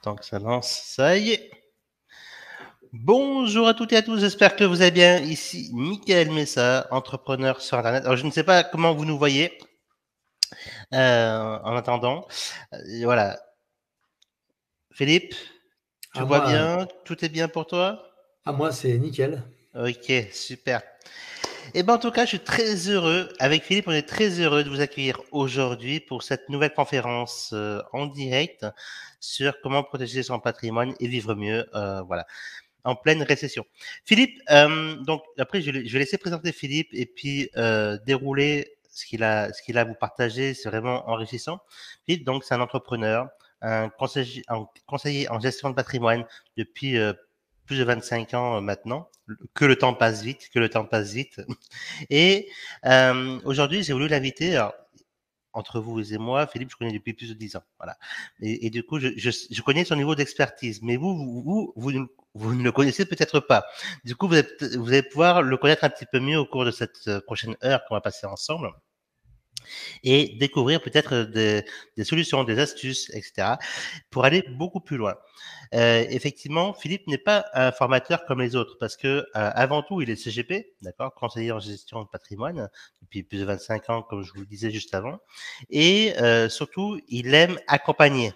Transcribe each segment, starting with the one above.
Tant que ça lance, ça y est. Bonjour à toutes et à tous, j'espère que vous allez bien. Ici Mickaël Messa, entrepreneur sur Internet. Alors je ne sais pas comment vous nous voyez en attendant. Voilà. Philippe, tu À vois moi, bien? Tout est bien pour toi? c'est nickel. Ok, super. Et ben en tout cas, je suis très heureux. Avec Philippe, on est très heureux de vous accueillir aujourd'hui pour cette nouvelle conférence en direct sur comment protéger son patrimoine et vivre mieux. Voilà. En pleine récession. Philippe, donc après je vais laisser présenter Philippe et puis dérouler ce qu'il a à vous partager, c'est vraiment enrichissant. Philippe, donc c'est un entrepreneur, un conseiller en gestion de patrimoine depuis plus de 25 ans maintenant. Que le temps passe vite, que le temps passe vite. Et aujourd'hui, j'ai voulu l'inviter. Alors, entre vous et moi, Philippe, je connais depuis plus de 10 ans. Voilà. Et du coup, je connais son niveau d'expertise. Mais vous ne le connaissez peut-être pas. Du coup, vous allez pouvoir le connaître un petit peu mieux au cours de cette prochaine heure qu'on va passer ensemble et découvrir peut-être des solutions, des astuces, etc., pour aller beaucoup plus loin. Effectivement, Philippe n'est pas un formateur comme les autres parce que avant tout, il est CGP, d'accord, conseiller en gestion de patrimoine depuis plus de 25 ans, comme je vous le disais juste avant, et surtout, il aime accompagner.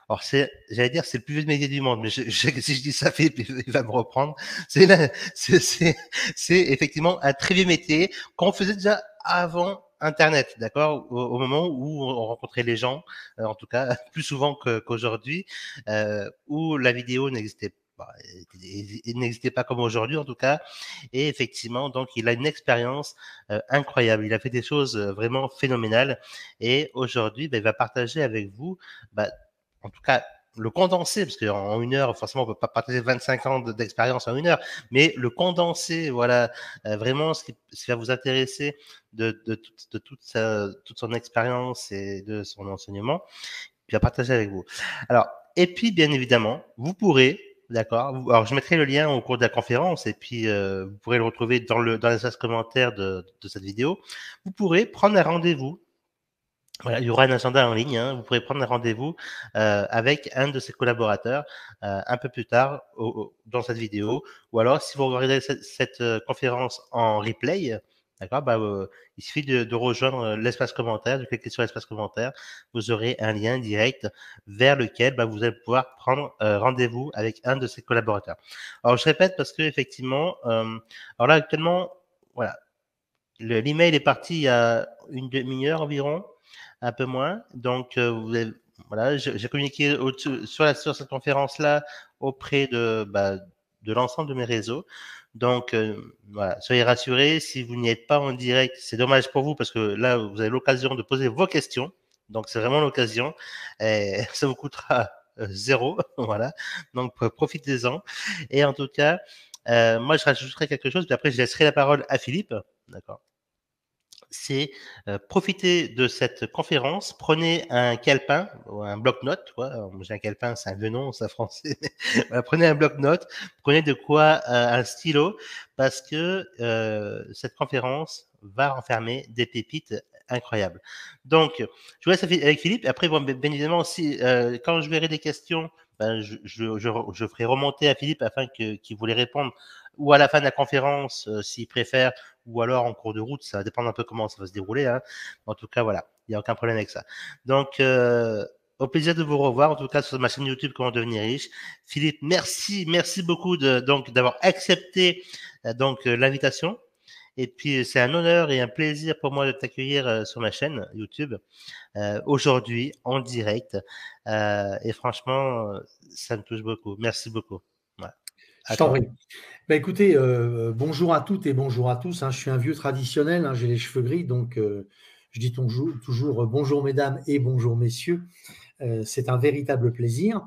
Alors j'allais dire, c'est le plus vieux métier du monde, mais si je dis ça, Philippe, il va me reprendre. C'est, c'est effectivement un très vieux métier qu'on faisait déjà avant Internet, d'accord, au moment où on rencontrait les gens, en tout cas plus souvent qu'aujourd'hui, où la vidéo n'existait pas, n'existait pas comme aujourd'hui en tout cas. Et effectivement, donc il a une expérience incroyable. Il a fait des choses vraiment phénoménales. Et aujourd'hui, il va partager avec vous, bah, en tout cas, le condenser, parce qu'en une heure, forcément, on peut pas partager 25 ans d'expérience en une heure, mais le condenser, voilà, vraiment ce qui va vous intéresser de toute son expérience et de son enseignement, puis à partager avec vous. Alors, et puis, bien évidemment, vous pourrez, d'accord, alors je mettrai le lien au cours de la conférence et puis vous pourrez le retrouver dans l'espace commentaire de cette vidéo. Vous pourrez prendre un rendez-vous. Voilà, il y aura un agenda en ligne, hein. Vous pourrez prendre un rendez-vous avec un de ses collaborateurs un peu plus tard dans cette vidéo. Ou alors, si vous regardez cette conférence en replay, d'accord, il suffit de rejoindre l'espace commentaire, de cliquer sur l'espace commentaire. Vous aurez un lien direct vers lequel vous allez pouvoir prendre rendez-vous avec un de ses collaborateurs. Alors, je répète parce que effectivement, alors là actuellement, voilà, l'email est parti il y a une demi-heure environ, un peu moins. Donc, voilà, j'ai communiqué sur cette conférence-là auprès de l'ensemble de mes réseaux. Donc, voilà, soyez rassurés. Si vous n'y êtes pas en direct, c'est dommage pour vous parce que là, vous avez l'occasion de poser vos questions. Donc, c'est vraiment l'occasion. Et ça vous coûtera zéro. Voilà. Donc, profitez-en. Et en tout cas, moi, je rajouterai quelque chose, puis après, je laisserai la parole à Philippe. D'accord, c'est profiter de cette conférence, prenez un calepin ou un bloc-notes, j'ai un calepin, c'est un vieux nom, c'est français, mais voilà, prenez un bloc-notes, prenez de quoi un stylo, parce que cette conférence va renfermer des pépites incroyables. Donc, je vous laisse avec Philippe, après, bon, bien évidemment, si, quand je verrai des questions, je ferai remonter à Philippe afin qu'il vous les réponde, ou à la fin de la conférence, s'il préfère, ou alors en cours de route, ça va dépendre un peu comment ça va se dérouler, hein. En tout cas, voilà, il n'y a aucun problème avec ça. Donc, au plaisir de vous revoir, en tout cas sur ma chaîne YouTube Comment devenir riche. Philippe, merci beaucoup donc d'avoir accepté l'invitation. Et puis c'est un honneur et un plaisir pour moi de t'accueillir sur ma chaîne YouTube aujourd'hui en direct. Et franchement, ça me touche beaucoup. Merci beaucoup. Voilà. Je À t'en toi. prie. Écoutez, bonjour à toutes et bonjour à tous, hein. Je suis un vieux traditionnel, hein, j'ai les cheveux gris, donc je dis toujours bonjour mesdames et bonjour messieurs. C'est un véritable plaisir.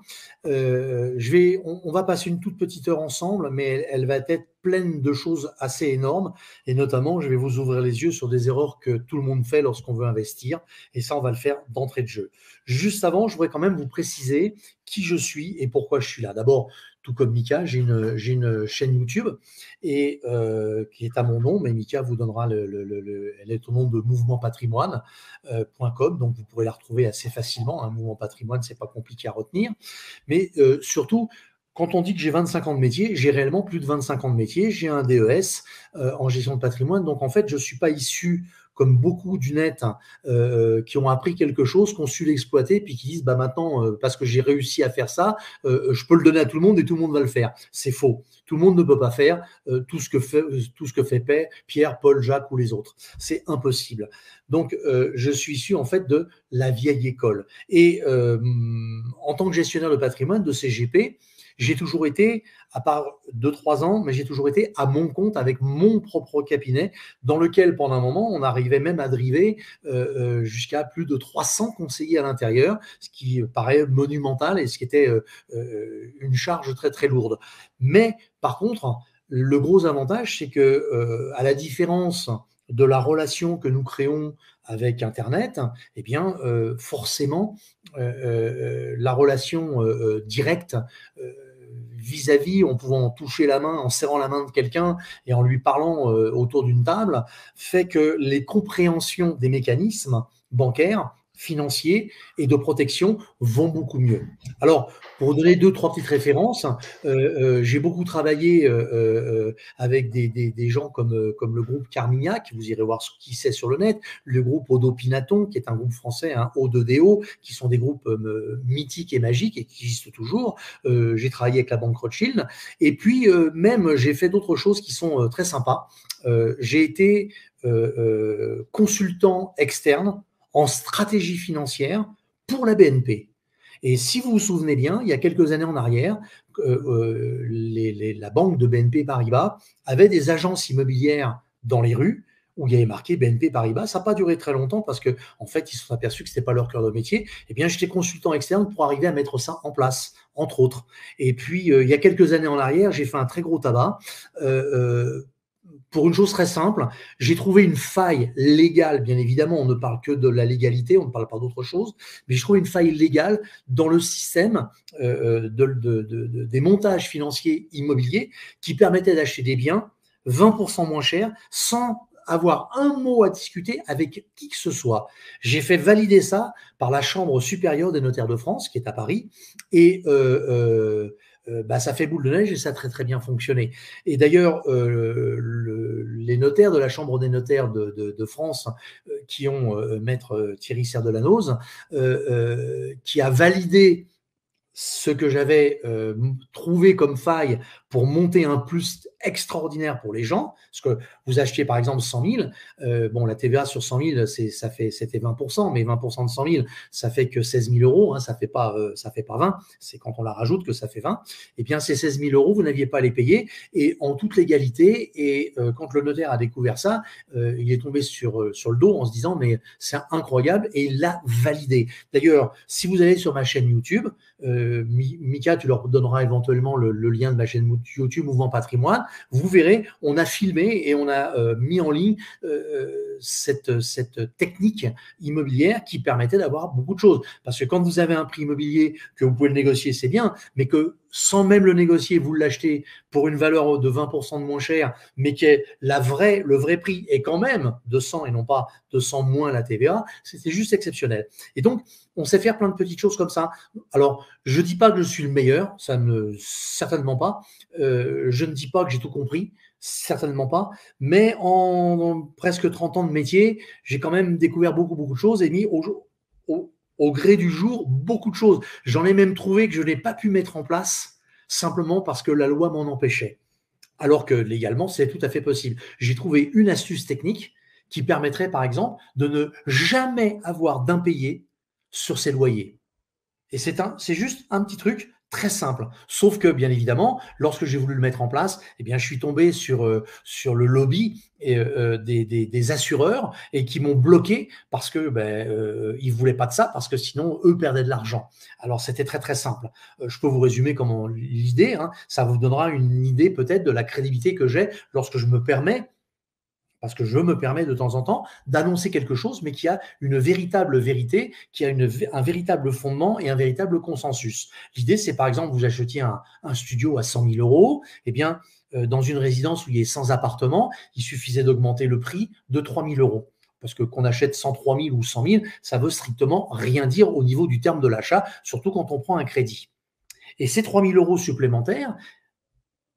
On va passer une toute petite heure ensemble, mais elle va être pleine de choses assez énormes. Et notamment, je vais vous ouvrir les yeux sur des erreurs que tout le monde fait lorsqu'on veut investir. Et ça, on va le faire d'entrée de jeu. Juste avant, je voudrais quand même vous préciser qui je suis et pourquoi je suis là. D'abord, tout comme Mika, j'ai une chaîne YouTube et qui est à mon nom, mais Mika vous donnera elle est au nom de mouvementpatrimoine.com, donc vous pourrez la retrouver assez facilement. Un Mouvement Patrimoine, c'est pas compliqué à retenir, mais surtout, quand on dit que j'ai 25 ans de métier, j'ai réellement plus de 25 ans de métier. J'ai un DES en gestion de patrimoine. Donc, en fait, je ne suis pas issu, comme beaucoup du net, qui ont appris quelque chose, qui ont su l'exploiter, puis qui disent, bah maintenant, parce que j'ai réussi à faire ça, je peux le donner à tout le monde et tout le monde va le faire. C'est faux. Tout le monde ne peut pas faire tout ce que fait Pierre, Paul, Jacques ou les autres. C'est impossible. Donc, je suis issu, en fait, de la vieille école. Et en tant que gestionnaire de patrimoine de CGP, j'ai toujours été, à part 2-3 ans, mais j'ai toujours été à mon compte avec mon propre cabinet, dans lequel, pendant un moment, on arrivait même à driver jusqu'à plus de 300 conseillers à l'intérieur, ce qui paraît monumental et ce qui était une charge très, très lourde. Mais, par contre, le gros avantage, c'est que, à la différence de la relation que nous créons avec Internet, eh bien, forcément, la relation directe vis-à-vis, en pouvant toucher la main, en serrant la main de quelqu'un et en lui parlant autour d'une table, fait que les compréhensions des mécanismes bancaires, financiers et de protection vont beaucoup mieux. Alors, pour vous donner 2-3 petites références, j'ai beaucoup travaillé avec des gens comme le groupe Carmignac, vous irez voir qui c'est sur le net, le groupe Odo Pinaton, qui est un groupe français, hein, O2DO, qui sont des groupes mythiques et magiques et qui existent toujours. J'ai travaillé avec la banque Rothschild. Et puis, même, j'ai fait d'autres choses qui sont très sympas. J'ai été consultant externe en stratégie financière pour la BNP. Et si vous vous souvenez bien, il y a quelques années en arrière, la banque de BNP Paribas avait des agences immobilières dans les rues où il y avait marqué BNP Paribas. Ça n'a pas duré très longtemps parce que, en fait, ils se sont aperçus que ce n'était pas leur cœur de métier. Eh bien, j'étais consultant externe pour arriver à mettre ça en place, entre autres. Et puis, il y a quelques années en arrière, j'ai fait un très gros tabac. Pour une chose très simple, j'ai trouvé une faille légale, bien évidemment, on ne parle que de la légalité, on ne parle pas d'autre chose, mais j'ai trouvé une faille légale dans le système des montages financiers immobiliers qui permettaient d'acheter des biens 20% moins chers sans avoir un mot à discuter avec qui que ce soit. J'ai fait valider ça par la Chambre supérieure des notaires de France, qui est à Paris, et ça fait boule de neige et ça a très très bien fonctionné. Et d'ailleurs, les notaires de la Chambre des notaires de France qui ont maître Thierry Serdelanoz, qui a validé ce que j'avais trouvé comme faille pour monter un plus extraordinaire pour les gens, parce que vous achetiez par exemple 100 000, bon, la TVA sur 100 000, c'était 20%, mais 20% de 100 000, ça fait que 16 000 euros, hein, ça fait pas 20, c'est quand on la rajoute que ça fait 20. Et bien, ces 16 000 euros, vous n'aviez pas à les payer, et en toute légalité, et quand le notaire a découvert ça, il est tombé sur le dos en se disant, mais c'est incroyable, et il l'a validé. D'ailleurs, si vous allez sur ma chaîne YouTube, Mika, tu leur donneras éventuellement le lien de ma chaîne YouTube Mouvement Patrimoine. Vous verrez, on a filmé et on a mis en ligne cette technique immobilière qui permettait d'avoir beaucoup de choses. Parce que quand vous avez un prix immobilier, que vous pouvez le négocier, c'est bien, mais que sans même le négocier, vous l'achetez pour une valeur de 20% de moins cher, mais que le vrai prix est quand même de 100 et non pas de 100 moins la TVA, c'est juste exceptionnel. Et donc, on sait faire plein de petites choses comme ça. Alors, je ne dis pas que je suis le meilleur, certainement pas. Je ne dis pas que j'ai tout compris, certainement pas. Mais en presque 30 ans de métier, j'ai quand même découvert beaucoup, beaucoup de choses et mis au gré du jour beaucoup de choses. J'en ai même trouvé que je n'ai pas pu mettre en place simplement parce que la loi m'en empêchait. Alors que légalement, c'est tout à fait possible. J'ai trouvé une astuce technique qui permettrait, par exemple, de ne jamais avoir d'impayé sur ses loyers. Et c'est juste un petit truc très simple. Sauf que, bien évidemment, lorsque j'ai voulu le mettre en place, eh bien, je suis tombé sur le lobby des assureurs et qui m'ont bloqué parce que ils ne voulaient pas de ça, parce que sinon, eux perdaient de l'argent. Alors, c'était très, très simple. Je peux vous résumer comment l'idée, hein, ça vous donnera une idée peut-être de la crédibilité que j'ai lorsque je me permets, parce que je me permets de temps en temps d'annoncer quelque chose, mais qui a une véritable vérité, qui a un véritable fondement et un véritable consensus. L'idée, c'est par exemple, vous achetiez un studio à 100 000 euros, eh bien, dans une résidence où il y a 100 appartements, il suffisait d'augmenter le prix de 3 000 euros. Parce que qu'on achète 103 000 ou 100 000, ça veut strictement rien dire au niveau du terme de l'achat, surtout quand on prend un crédit. Et ces 3 000 euros supplémentaires,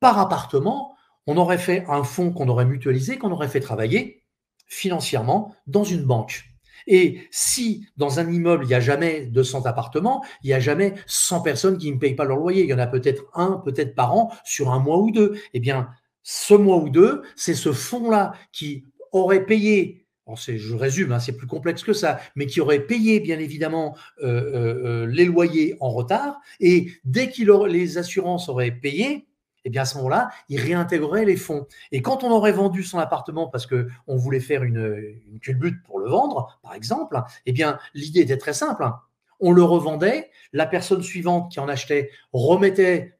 par appartement, on aurait fait un fonds qu'on aurait mutualisé, qu'on aurait fait travailler financièrement dans une banque. Et si dans un immeuble, il n'y a jamais 200 appartements, il n'y a jamais 100 personnes qui ne payent pas leur loyer, il y en a peut-être un, peut-être par an, sur un mois ou deux, eh bien, ce mois ou deux, c'est ce fonds-là qui aurait payé, je résume, hein, c'est plus complexe que ça, mais qui aurait payé bien évidemment les loyers en retard, et dès que les assurances auraient payé, eh bien à ce moment-là, il réintégrerait les fonds. Et quand on aurait vendu son appartement parce qu'on voulait faire une culbute pour le vendre, par exemple, eh bien l'idée était très simple. On le revendait, la personne suivante qui en achetait remettait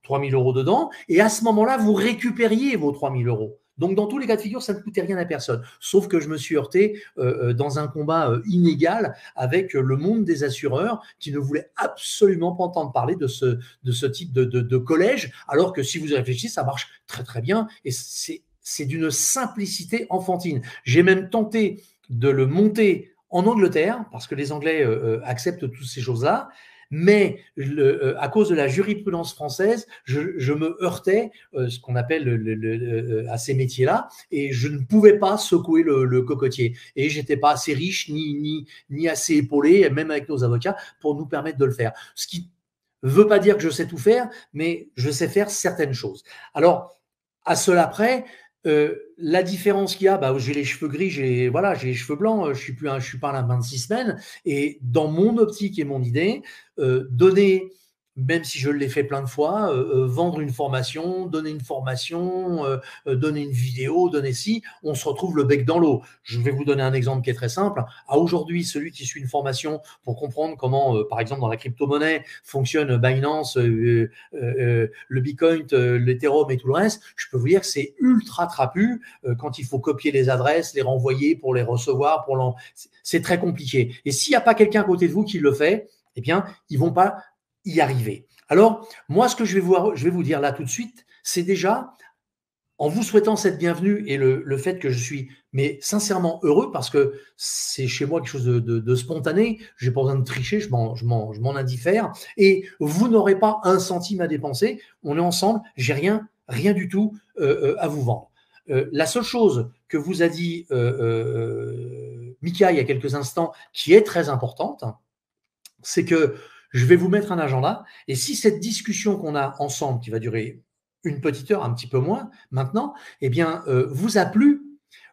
3 000 euros dedans, et à ce moment-là, vous récupériez vos 3 000 euros. Donc, dans tous les cas de figure, ça ne coûtait rien à personne. Sauf que je me suis heurté dans un combat inégal avec le monde des assureurs qui ne voulaient absolument pas entendre parler de ce type de collège, alors que si vous y réfléchissez, ça marche très très bien et c'est d'une simplicité enfantine. J'ai même tenté de le monter en Angleterre, parce que les Anglais acceptent toutes ces choses-là, mais à cause de la jurisprudence française, je me heurtais ce qu'on appelle à ces métiers-là, et je ne pouvais pas secouer le cocotier. Et j'étais pas assez riche ni assez épaulé, même avec nos avocats, pour nous permettre de le faire. Ce qui veut pas dire que je sais tout faire, mais je sais faire certaines choses. Alors, à cela près, la différence qu'il y a, j'ai les cheveux gris, j'ai les cheveux blancs, je suis pas un 26 semaines, et dans mon optique et mon idée, donner, même si je l'ai fait plein de fois, vendre une formation, donner une formation, donner une vidéo, donner ci, on se retrouve le bec dans l'eau. Je vais vous donner un exemple qui est très simple. À aujourd'hui, celui qui suit une formation pour comprendre comment, par exemple, dans la crypto-monnaie, fonctionne Binance, le Bitcoin, l'Ethereum et tout le reste, je peux vous dire que c'est ultra trapu quand il faut copier les adresses, les renvoyer pour les recevoir, c'est très compliqué. Et s'il n'y a pas quelqu'un à côté de vous qui le fait, eh bien, ils vont pas y arriver. Alors, moi, ce que je vais vous dire là tout de suite, c'est déjà, en vous souhaitant cette bienvenue et le fait que je suis, mais sincèrement heureux, parce que c'est chez moi quelque chose de spontané, j'ai pas besoin de tricher, je m'en indiffère, et vous n'aurez pas un centime à dépenser, on est ensemble, j'ai rien du tout à vous vendre. La seule chose que vous a dit Mika il y a quelques instants, qui est très importante, c'est que je vais vous mettre un agenda, et si cette discussion qu'on a ensemble, qui va durer une petite heure, un petit peu moins maintenant, eh bien, vous a plu,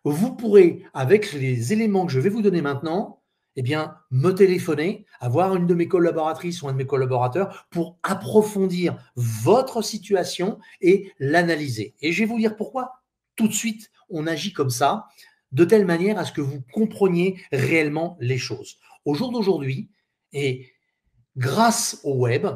vous pourrez, avec les éléments que je vais vous donner maintenant, eh bien, me téléphoner, avoir une de mes collaboratrices ou un de mes collaborateurs pour approfondir votre situation et l'analyser. Et je vais vous dire pourquoi tout de suite on agit comme ça, de telle manière à ce que vous compreniez réellement les choses. Au jour d'aujourd'hui, et grâce au web,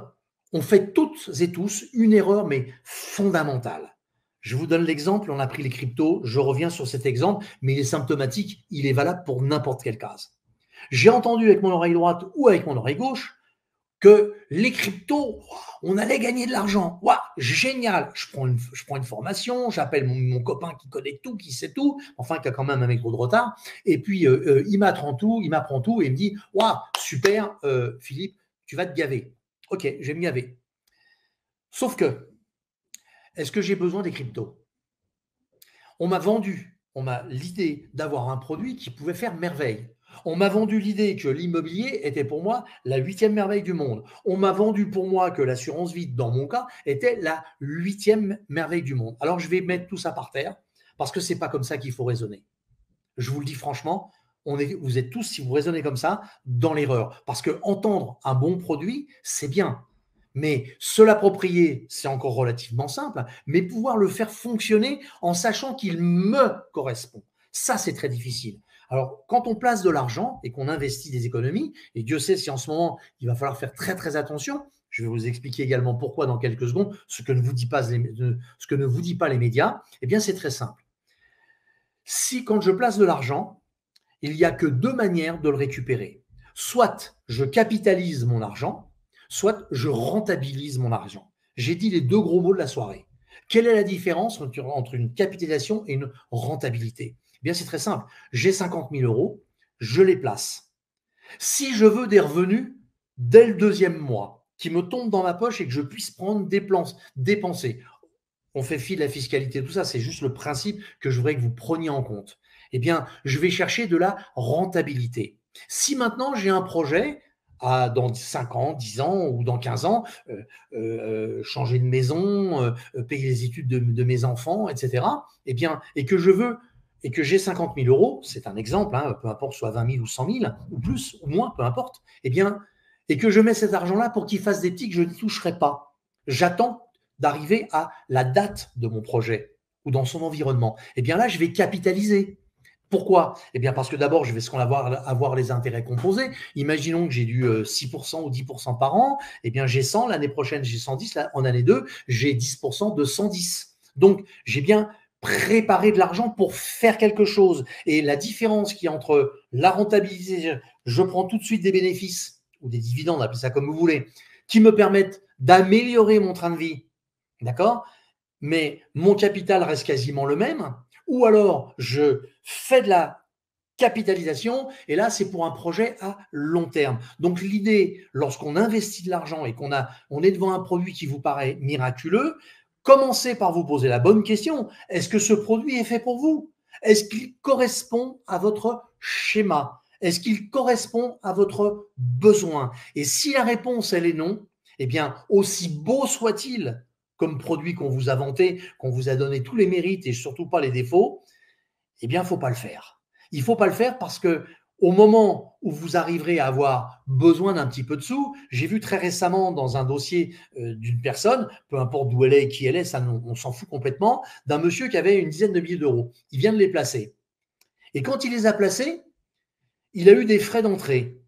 on fait toutes et tous une erreur, mais fondamentale. Je vous donne l'exemple, on a pris les cryptos, je reviens sur cet exemple, mais il est symptomatique, il est valable pour n'importe quelle case. J'ai entendu avec mon oreille droite ou avec mon oreille gauche que les cryptos, on allait gagner de l'argent. Waouh, génial. Je prends une formation, j'appelle mon copain qui connaît tout, qui sait tout, enfin qui a quand même un métro de retard, et puis il m'apprend tout, et il me dit waouh, super, Philippe, tu vas te gaver. Ok, je vais me gaver. Sauf que, est-ce que j'ai besoin des cryptos? On m'a vendu, l'idée d'avoir un produit qui pouvait faire merveille. On m'a vendu l'idée que l'immobilier était pour moi la 8e merveille du monde. On m'a vendu pour moi que l'assurance vie, dans mon cas, était la 8e merveille du monde. Alors je vais mettre tout ça par terre parce que c'est pas comme ça qu'il faut raisonner. Je vous le dis franchement, vous êtes tous, si vous raisonnez comme ça, dans l'erreur. Parce que entendre un bon produit, c'est bien. Mais se l'approprier, c'est encore relativement simple, mais pouvoir le faire fonctionner en sachant qu'il me correspond, ça, c'est très difficile. Alors, quand on place de l'argent et qu'on investit des économies, et Dieu sait si en ce moment, il va falloir faire très, très attention, je vais vous expliquer également pourquoi dans quelques secondes, ce que ne vous dit pas les médias, eh bien, c'est très simple. Si quand je place de l'argent, il n'y a que deux manières de le récupérer. Soit je capitalise mon argent, soit je rentabilise mon argent. J'ai dit les deux gros mots de la soirée. Quelle est la différence entre une capitalisation et une rentabilité? Eh bien, c'est très simple. J'ai 50 000 euros, je les place. Si je veux des revenus dès le deuxième mois, qui me tombent dans ma poche et que je puisse prendre dépenser, on fait fi de la fiscalité, tout ça, c'est juste le principe que je voudrais que vous preniez en compte. Eh bien, je vais chercher de la rentabilité. Si maintenant j'ai un projet, dans 5 ans, 10 ans ou dans 15 ans, changer de maison, payer les études de mes enfants, etc., eh bien, et que je veux, et que j'ai 50 000 euros, c'est un exemple, hein, peu importe, soit 20 000 ou 100 000, ou plus, ou moins, peu importe, eh bien, et que je mets cet argent-là pour qu'il fasse des petits que je ne toucherai pas. J'attends d'arriver à la date de mon projet ou dans son environnement. Eh bien là, je vais capitaliser. Pourquoi? Eh bien parce que d'abord, je vais ce qu'on avoir les intérêts composés. Imaginons que j'ai du 6% ou 10% par an. Eh bien, j'ai 100, l'année prochaine, j'ai 110, là, en année 2, j'ai 10% de 110. Donc, j'ai bien préparé de l'argent pour faire quelque chose. Et la différence qui est entre la rentabilité, je prends tout de suite des bénéfices ou des dividendes, appelez ça comme vous voulez, qui me permettent d'améliorer mon train de vie. D'accord? Mais mon capital reste quasiment le même. Ou alors, je fais de la capitalisation et là, c'est pour un projet à long terme. Donc, l'idée, lorsqu'on investit de l'argent et on est devant un produit qui vous paraît miraculeux, commencez par vous poser la bonne question. Est-ce que ce produit est fait pour vous? Est-ce qu'il correspond à votre schéma? Est-ce qu'il correspond à votre besoin? Et si la réponse, elle est non, eh bien, aussi beau soit-il comme produit qu'on vous a vanté, qu'on vous a donné tous les mérites et surtout pas les défauts, eh bien, il ne faut pas le faire. Il ne faut pas le faire parce que au moment où vous arriverez à avoir besoin d'un petit peu de sous, j'ai vu très récemment dans un dossier d'une personne, peu importe d'où elle est et qui elle est, ça on s'en fout complètement, d'un monsieur qui avait une dizaine de milliers d'euros. Il vient de les placer. Et quand il les a placés, il a eu des frais d'entrée.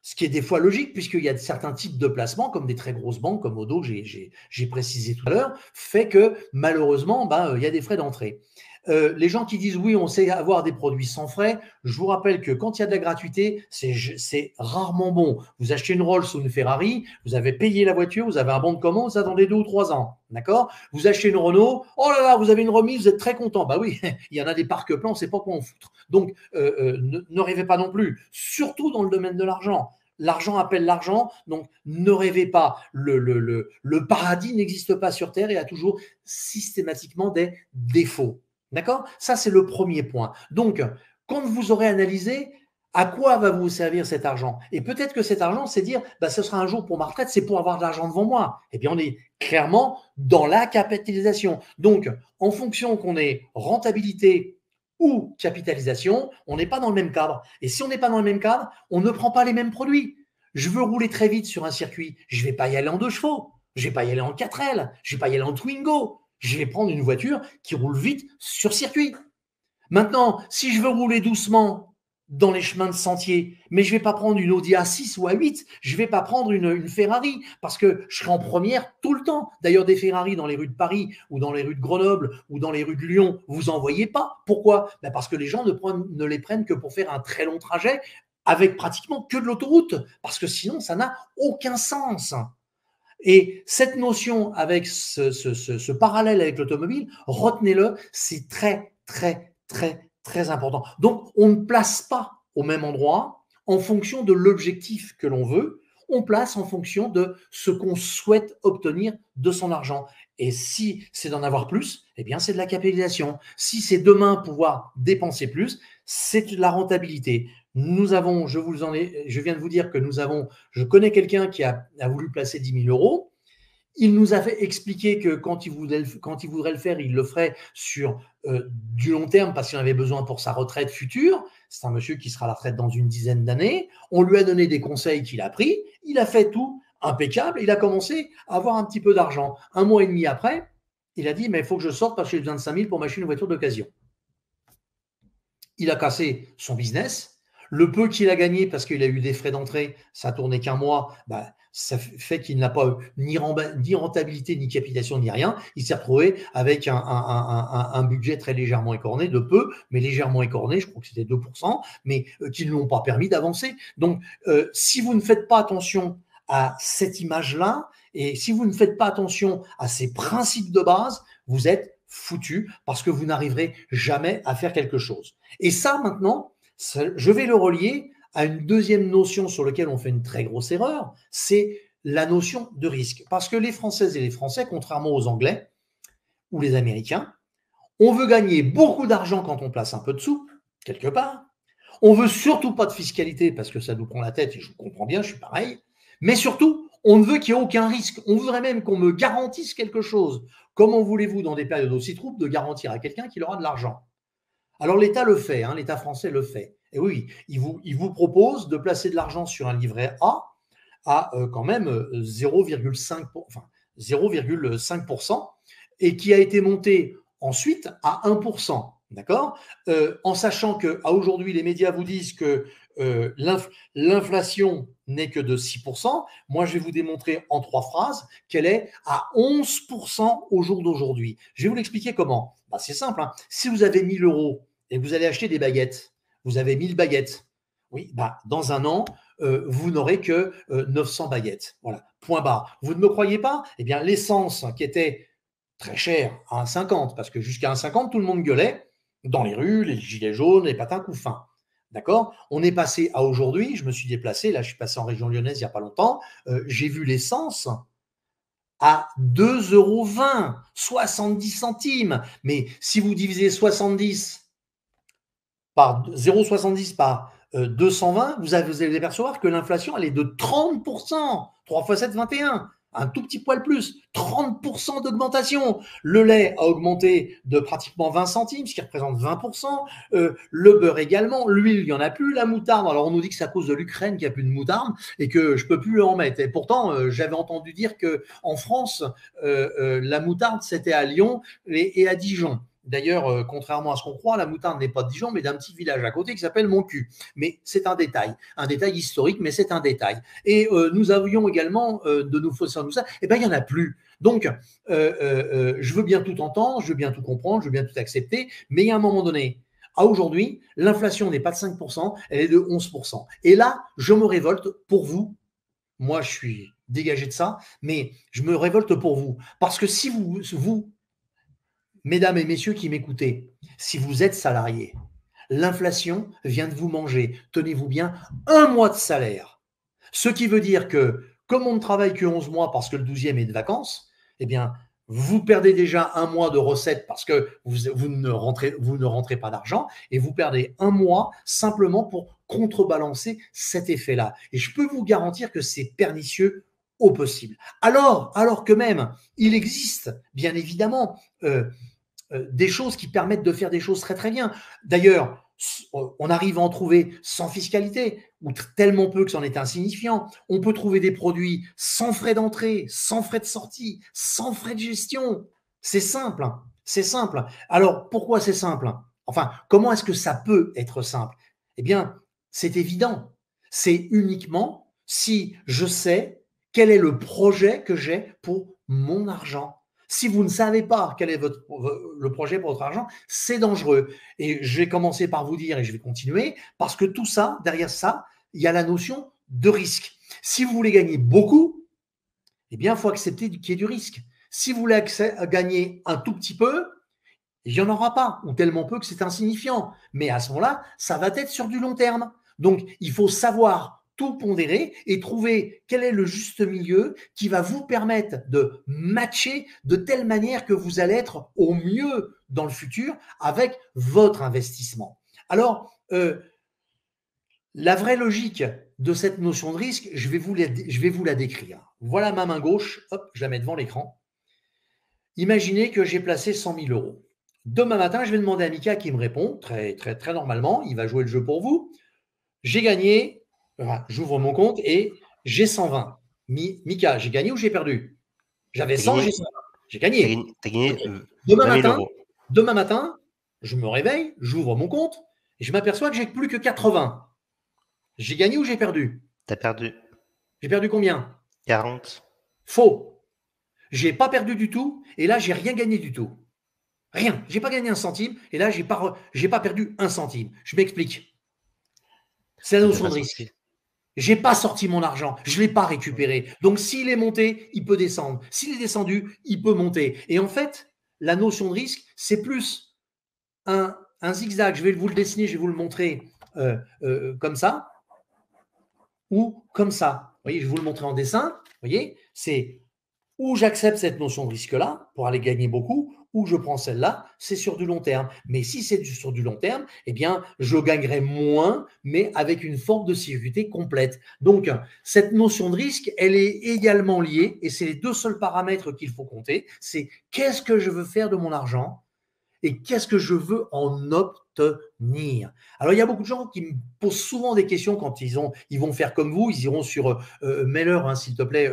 Ce qui est des fois logique, puisqu'il y a certains types de placements, comme des très grosses banques, comme Odo, j'ai précisé tout à l'heure, fait que malheureusement, il y a des frais d'entrée. Les gens qui disent oui, on sait avoir des produits sans frais, je vous rappelle que quand il y a de la gratuité, c'est rarement bon. Vous achetez une Rolls ou une Ferrari, vous avez payé la voiture, vous avez un bon de commande, vous attendez 2 ou 3 ans. D'accord? Vous achetez une Renault, oh là là, vous avez une remise, vous êtes très content. Bah oui, il y en a des parcs plans, on ne sait pas quoi en foutre. Donc, ne rêvez pas non plus, surtout dans le domaine de l'argent. L'argent appelle l'argent, donc ne rêvez pas. Le paradis n'existe pas sur Terre et a toujours systématiquement des défauts. D'accord? Ça, c'est le premier point. Donc, quand vous aurez analysé, à quoi va vous servir cet argent? Et peut-être que cet argent, c'est dire, ce sera un jour pour ma retraite, c'est pour avoir de l'argent devant moi. Eh bien, on est clairement dans la capitalisation. Donc, en fonction qu'on ait rentabilité ou capitalisation, on n'est pas dans le même cadre. Et si on n'est pas dans le même cadre, on ne prend pas les mêmes produits. Je veux rouler très vite sur un circuit, je ne vais pas y aller en 2 chevaux, je ne vais pas y aller en 4L, je ne vais pas y aller en Twingo, je vais prendre une voiture qui roule vite sur circuit. Maintenant, si je veux rouler doucement dans les chemins de sentier, mais je ne vais pas prendre une Audi A6 ou A8, je ne vais pas prendre une Ferrari parce que je serai en première tout le temps. D'ailleurs, des Ferrari dans les rues de Paris ou dans les rues de Grenoble ou dans les rues de Lyon, vous n'en voyez pas. Pourquoi? Parce que les gens ne les prennent que pour faire un très long trajet avec pratiquement que de l'autoroute parce que sinon, ça n'a aucun sens. Et cette notion avec ce parallèle avec l'automobile, retenez-le, c'est très, très, très, très important. Donc, on ne place pas au même endroit en fonction de l'objectif que l'on veut, on place en fonction de ce qu'on souhaite obtenir de son argent. Et si c'est d'en avoir plus, eh bien, c'est de la capitalisation. Si c'est demain pouvoir dépenser plus, c'est de la rentabilité. Nous avons, je viens de vous dire que je connais quelqu'un qui a voulu placer 10 000 euros. Il nous a fait expliquer que quand il voudrait le faire, il le ferait sur du long terme parce qu'il en avait besoin pour sa retraite future. C'est un monsieur qui sera à la retraite dans une dizaine d'années. On lui a donné des conseils qu'il a pris. Il a fait tout impeccable. Il a commencé à avoir un petit peu d'argent. 1 mois et demi après, il a dit, mais il faut que je sorte parce que j'ai besoin de 5 000 pour m'acheter une voiture d'occasion. Il a cassé son business. Le peu qu'il a gagné parce qu'il a eu des frais d'entrée, ça tournait qu'1 mois, ça fait qu'il n'a pas ni rentabilité, ni capitalisation, ni rien. Il s'est retrouvé avec un budget très légèrement écorné, de peu, mais légèrement écorné, je crois que c'était 2%, mais qui ne l'ont pas permis d'avancer. Donc, si vous ne faites pas attention à cette image-là, et si vous ne faites pas attention à ces principes de base, vous êtes foutu parce que vous n'arriverez jamais à faire quelque chose. Et ça, maintenant, je vais le relier à une deuxième notion sur laquelle on fait une très grosse erreur, c'est la notion de risque. Parce que les Françaises et les Français, contrairement aux Anglais ou les Américains, on veut gagner beaucoup d'argent quand on place un peu de sous, quelque part. On veut surtout pas de fiscalité parce que ça nous prend la tête, et je comprends bien, je suis pareil. Mais surtout, on ne veut qu'il n'y ait aucun risque. On voudrait même qu'on me garantisse quelque chose. Comment voulez-vous, dans des périodes aussi troubles, de garantir à quelqu'un qu'il aura de l'argent? Alors l'État le fait, hein, l'État français le fait. Et oui, il vous propose de placer de l'argent sur un livret A à quand même 0,5%, et qui a été monté ensuite à 1%. D'accord, en sachant qu'à aujourd'hui, les médias vous disent que l'inflation n'est que de 6%. Moi, je vais vous démontrer en 3 phrases qu'elle est à 11% au jour d'aujourd'hui. Je vais vous l'expliquer comment. Bah, c'est simple, hein. Si vous avez 1000 euros et que vous allez acheter des baguettes, vous avez 1000 baguettes. Oui, bah, dans un an, vous n'aurez que 900 baguettes. Voilà, point barre. Vous ne me croyez pas? Eh bien, l'essence qui était très chère à 1,50, parce que jusqu'à 1,50, tout le monde gueulait dans les rues, les gilets jaunes, les patins couffins. D'accord? On est passé à aujourd'hui, je me suis déplacé, là je suis passé en région lyonnaise il n'y a pas longtemps, j'ai vu l'essence à 2,20 €, 70 centimes. Mais si vous divisez 70 par 0,70 par 220, vous allez percevoir que l'inflation, elle est de 30%. 3 fois 7, 21. Un tout petit poil plus. 30% d'augmentation. Le lait a augmenté de pratiquement 20 centimes, ce qui représente 20%. Le beurre également. L'huile, il n'y en a plus. La moutarde, alors on nous dit que c'est à cause de l'Ukraine qu'il n'y a plus de moutarde et que je ne peux plus en mettre. Et pourtant, j'avais entendu dire qu'en France, la moutarde, c'était à Lyon et à Dijon. D'ailleurs, contrairement à ce qu'on croit, la moutarde n'est pas de Dijon, mais d'un petit village à côté qui s'appelle Montcuq. Mais c'est un détail historique, mais c'est un détail. Et nous avions également de nos fossiles, tout ça. Eh bien, il n'y en a plus. Donc, je veux bien tout entendre, je veux bien tout comprendre, je veux bien tout accepter, mais il y a un moment donné, à aujourd'hui, l'inflation n'est pas de 5%, elle est de 11%. Et là, je me révolte pour vous. Moi, je suis dégagé de ça, mais je me révolte pour vous. Parce que si vous mesdames et messieurs qui m'écoutez, si vous êtes salarié, l'inflation vient de vous manger, tenez-vous bien, 1 mois de salaire. Ce qui veut dire que, comme on ne travaille que 11 mois parce que le 12e est de vacances, eh bien, vous perdez déjà 1 mois de recettes parce que vous ne rentrez pas d'argent, et vous perdez 1 mois simplement pour contrebalancer cet effet-là. Et je peux vous garantir que c'est pernicieux au possible. Alors que même, il existe, bien évidemment, des choses qui permettent de faire des choses très très bien. D'ailleurs, on arrive à en trouver sans fiscalité, ou tellement peu que c'en est insignifiant. On peut trouver des produits sans frais d'entrée, sans frais de sortie, sans frais de gestion. C'est simple, hein. C'est simple. Alors, pourquoi c'est simple? Enfin, comment est-ce que ça peut être simple? Eh bien, c'est évident. C'est uniquement si je sais quel est le projet que j'ai pour mon argent. Si vous ne savez pas quel est le projet pour votre argent, c'est dangereux. Et je vais commencer par vous dire, et je vais continuer, parce que tout ça, derrière ça, il y a la notion de risque. Si vous voulez gagner beaucoup, eh bien, il faut accepter qu'il y ait du risque. Si vous voulez gagner un tout petit peu, il n'y en aura pas, ou tellement peu que c'est insignifiant. Mais à ce moment-là, ça va être sur du long terme. Donc, il faut savoir tout pondérer et trouver quel est le juste milieu qui va vous permettre de matcher de telle manière que vous allez être au mieux dans le futur avec votre investissement. Alors, la vraie logique de cette notion de risque, je vais vous la décrire. Voilà ma main gauche, hop, je la mets devant l'écran. Imaginez que j'ai placé 100 000 euros. Demain matin, je vais demander à Mika qui me répond, très, très, très normalement, il va jouer le jeu pour vous. J'ai gagné, j'ouvre mon compte et j'ai 120. Mika, j'ai gagné ou j'ai perdu? J'avais 100, j'ai 120. J'ai gagné. T'as gagné Okay. 20 000 euros. Demain matin, je me réveille, j'ouvre mon compte et je m'aperçois que j'ai plus que 80. J'ai gagné ou j'ai perdu? T'as perdu. J'ai perdu combien? 40. Faux. J'ai pas perdu du tout et là, j'ai rien gagné du tout. Rien. J'ai pas gagné un centime et là, j'ai pas perdu un centime. Je m'explique. C'est la Vous n'avez notion pas de sorti. risque. J'ai pas sorti mon argent, je l'ai pas récupéré. Donc s'il est monté, il peut descendre. S'il est descendu, il peut monter. Et en fait, la notion de risque, c'est plus un zigzag. Je vais vous le dessiner, je vais vous le montrer comme ça ou comme ça. Vous voyez, je vais vous le montrer en dessin. Vous voyez, c'est où j'accepte cette notion de risque-là pour aller gagner beaucoup, ou je prends celle-là, c'est sur du long terme. Mais si c'est sur du long terme, eh bien, je gagnerai moins, mais avec une forme de sécurité complète. Donc, cette notion de risque, elle est également liée, et c'est les deux seuls paramètres qu'il faut compter, c'est qu'est-ce que je veux faire de mon argent et qu'est-ce que je veux en obtenir. Alors, il y a beaucoup de gens qui me posent souvent des questions quand ils vont faire comme vous, ils iront sur mets-leur, hein, s'il te plaît,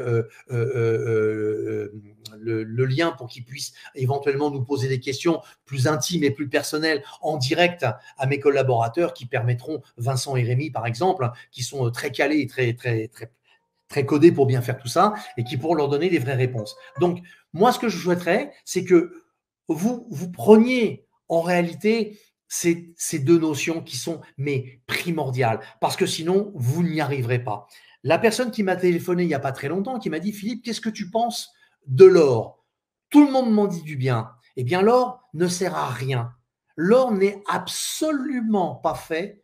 le lien pour qu'ils puissent éventuellement nous poser des questions plus intimes et plus personnelles en direct à mes collaborateurs qui permettront, Vincent et Rémi par exemple, qui sont très calés et très codés pour bien faire tout ça et qui pourront leur donner des vraies réponses. Donc, moi, ce que je souhaiterais, c'est que vous preniez en réalité ces deux notions qui sont mais primordiales, parce que sinon, vous n'y arriverez pas. La personne qui m'a téléphoné il n'y a pas très longtemps, qui m'a dit, Philippe, qu'est-ce que tu penses de l'or? Tout le monde m'en dit du bien. Eh bien, l'or ne sert à rien. L'or n'est absolument pas fait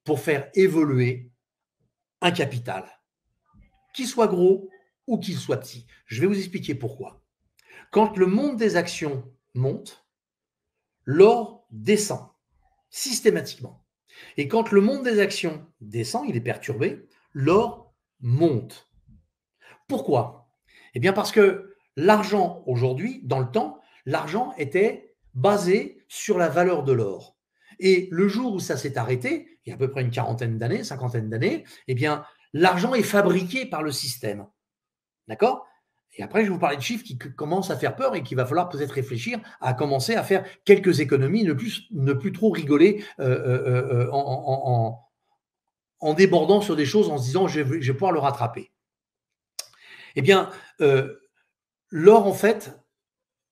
pour faire évoluer un capital, qu'il soit gros ou qu'il soit petit. Je vais vous expliquer pourquoi. Quand le monde des actions monte, l'or descend systématiquement. Et quand le monde des actions descend, il est perturbé, l'or monte. Pourquoi? Eh bien parce que l'argent aujourd'hui, dans le temps, l'argent était basé sur la valeur de l'or. Et le jour où ça s'est arrêté, il y a à peu près une quarantaine d'années, cinquantaine d'années, eh bien l'argent est fabriqué par le système. D'accord? Et après, je vais vous parler de chiffres qui commencent à faire peur et qu'il va falloir peut-être réfléchir à commencer à faire quelques économies, ne plus trop rigoler en débordant sur des choses en se disant je vais pouvoir le rattraper. Eh bien, l'or, en fait,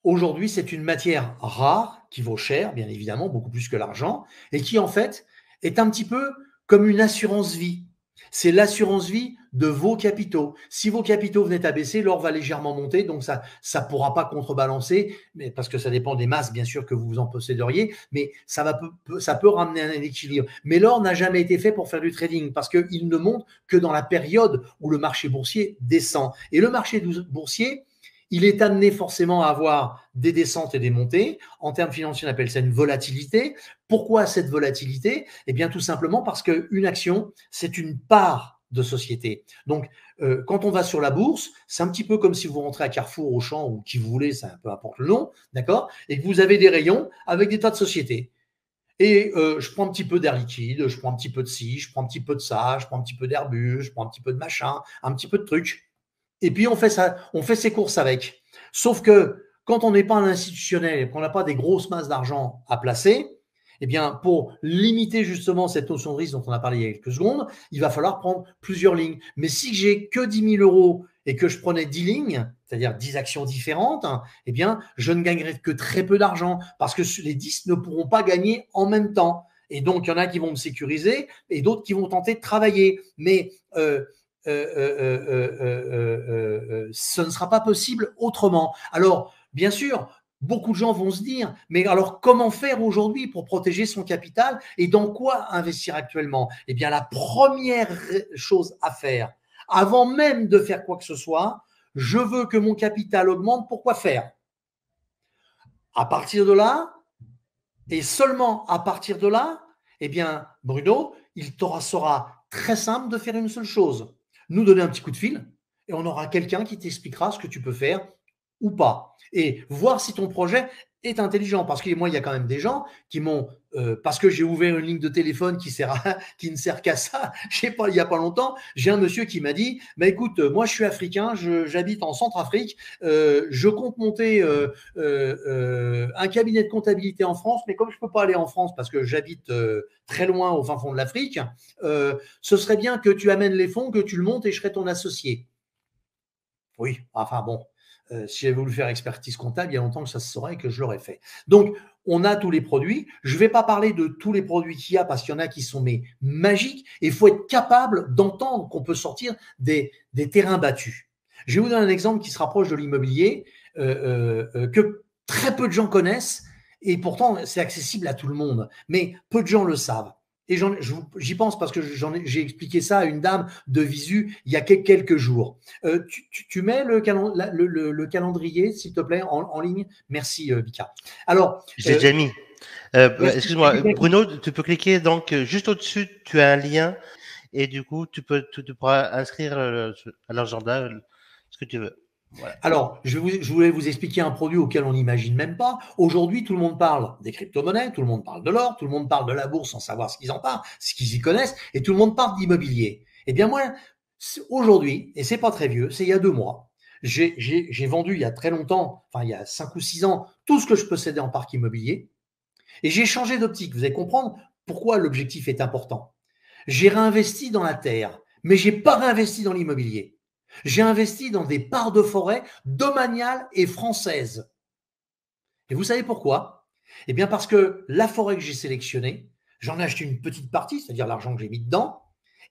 aujourd'hui, c'est une matière rare qui vaut cher, bien évidemment, beaucoup plus que l'argent, et qui, en fait, est un petit peu comme une assurance vie. C'est l'assurance vie de vos capitaux. Si vos capitaux venaient à baisser, l'or va légèrement monter, donc ça ne pourra pas contrebalancer, mais parce que ça dépend des masses, bien sûr, que vous en posséderiez, mais ça peut ramener un équilibre. Mais l'or n'a jamais été fait pour faire du trading, parce qu'il ne monte que dans la période où le marché boursier descend. Et le marché boursier, il est amené forcément à avoir des descentes et des montées. En termes financiers, on appelle ça une volatilité. Pourquoi cette volatilité? Eh bien, tout simplement parce qu'une action, c'est une part de société. Donc, quand on va sur la bourse, c'est un petit peu comme si vous rentrez à Carrefour, Auchan ou qui vous voulez, ça peu importe le nom, d'accord? Et que vous avez des rayons avec des tas de sociétés. Et je prends un petit peu d'Air Liquide, je prends un petit peu de ci, je prends un petit peu de ça, je prends un petit peu d'Airbus, je prends un petit peu de machin, un petit peu de trucs. Et puis on fait ça, on fait ses courses avec. Sauf que quand on n'est pas un institutionnel et qu'on n'a pas des grosses masses d'argent à placer, eh bien, pour limiter justement cette notion de risque dont on a parlé il y a quelques secondes, il va falloir prendre plusieurs lignes. Mais si j'ai que 10 000 euros et que je prenais 10 lignes, c'est-à-dire 10 actions différentes, eh bien, je ne gagnerai que très peu d'argent parce que les 10 ne pourront pas gagner en même temps. Et donc, il y en a qui vont me sécuriser et d'autres qui vont tenter de travailler. Mais ce ne sera pas possible autrement. Alors, bien sûr, beaucoup de gens vont se dire, mais alors comment faire aujourd'hui pour protéger son capital et dans quoi investir actuellement? Eh bien, la première chose à faire, avant même de faire quoi que ce soit, je veux que mon capital augmente. Pourquoi faire? À partir de là, et seulement à partir de là, eh bien, Bruno, il sera très simple de faire une seule chose. Nous donner un petit coup de fil et on aura quelqu'un qui t'expliquera ce que tu peux faire ou pas. Et voir si ton projet est intelligent. Parce que moi, il y a quand même des gens qui m'ont, parce que j'ai ouvert une ligne de téléphone qui ne sert qu'à ça, je sais pas, il n'y a pas longtemps, j'ai un monsieur qui m'a dit, bah, écoute, moi je suis africain, j'habite en Centrafrique, je compte monter un cabinet de comptabilité en France, mais comme je ne peux pas aller en France parce que j'habite très loin au fin fond de l'Afrique, ce serait bien que tu amènes les fonds, que tu le montes et je serai ton associé. Oui, enfin bon, si j'avais voulu faire expertise comptable, il y a longtemps que ça se saurait et que je l'aurais fait. Donc, on a tous les produits. Je ne vais pas parler de tous les produits qu'il y a parce qu'il y en a qui sont mais magiques et il faut être capable d'entendre qu'on peut sortir des terrains battus. Je vais vous donner un exemple qui se rapproche de l'immobilier que très peu de gens connaissent et pourtant c'est accessible à tout le monde, mais peu de gens le savent. Et j'y pense parce que j'ai expliqué ça à une dame de Visu il y a quelques jours. Tu mets le calendrier, s'il te plaît, en ligne. Merci, Vika. Alors, Je l'ai déjà mis. merci. Excuse-moi, Bruno, tu peux cliquer donc juste au-dessus, tu as un lien et du coup, tu pourras inscrire à l'agenda ce que tu veux. Voilà. Alors, je voulais vous expliquer un produit auquel on n'imagine même pas. Aujourd'hui, tout le monde parle des crypto-monnaies, tout le monde parle de l'or, tout le monde parle de la bourse sans savoir ce qu'ils en parlent, ce qu'ils y connaissent, et tout le monde parle d'immobilier. Eh bien, moi, aujourd'hui, et c'est pas très vieux, c'est il y a 2 mois, j'ai vendu il y a très longtemps, enfin il y a 5 ou 6 ans, tout ce que je possédais en parc immobilier, et j'ai changé d'optique. Vous allez comprendre pourquoi l'objectif est important. J'ai réinvesti dans la terre, mais j'ai pas réinvesti dans l'immobilier. J'ai investi dans des parts de forêt domaniales et françaises. Et vous savez pourquoi? Eh bien parce que la forêt que j'ai sélectionnée, j'en ai acheté une petite partie, c'est-à-dire l'argent que j'ai mis dedans,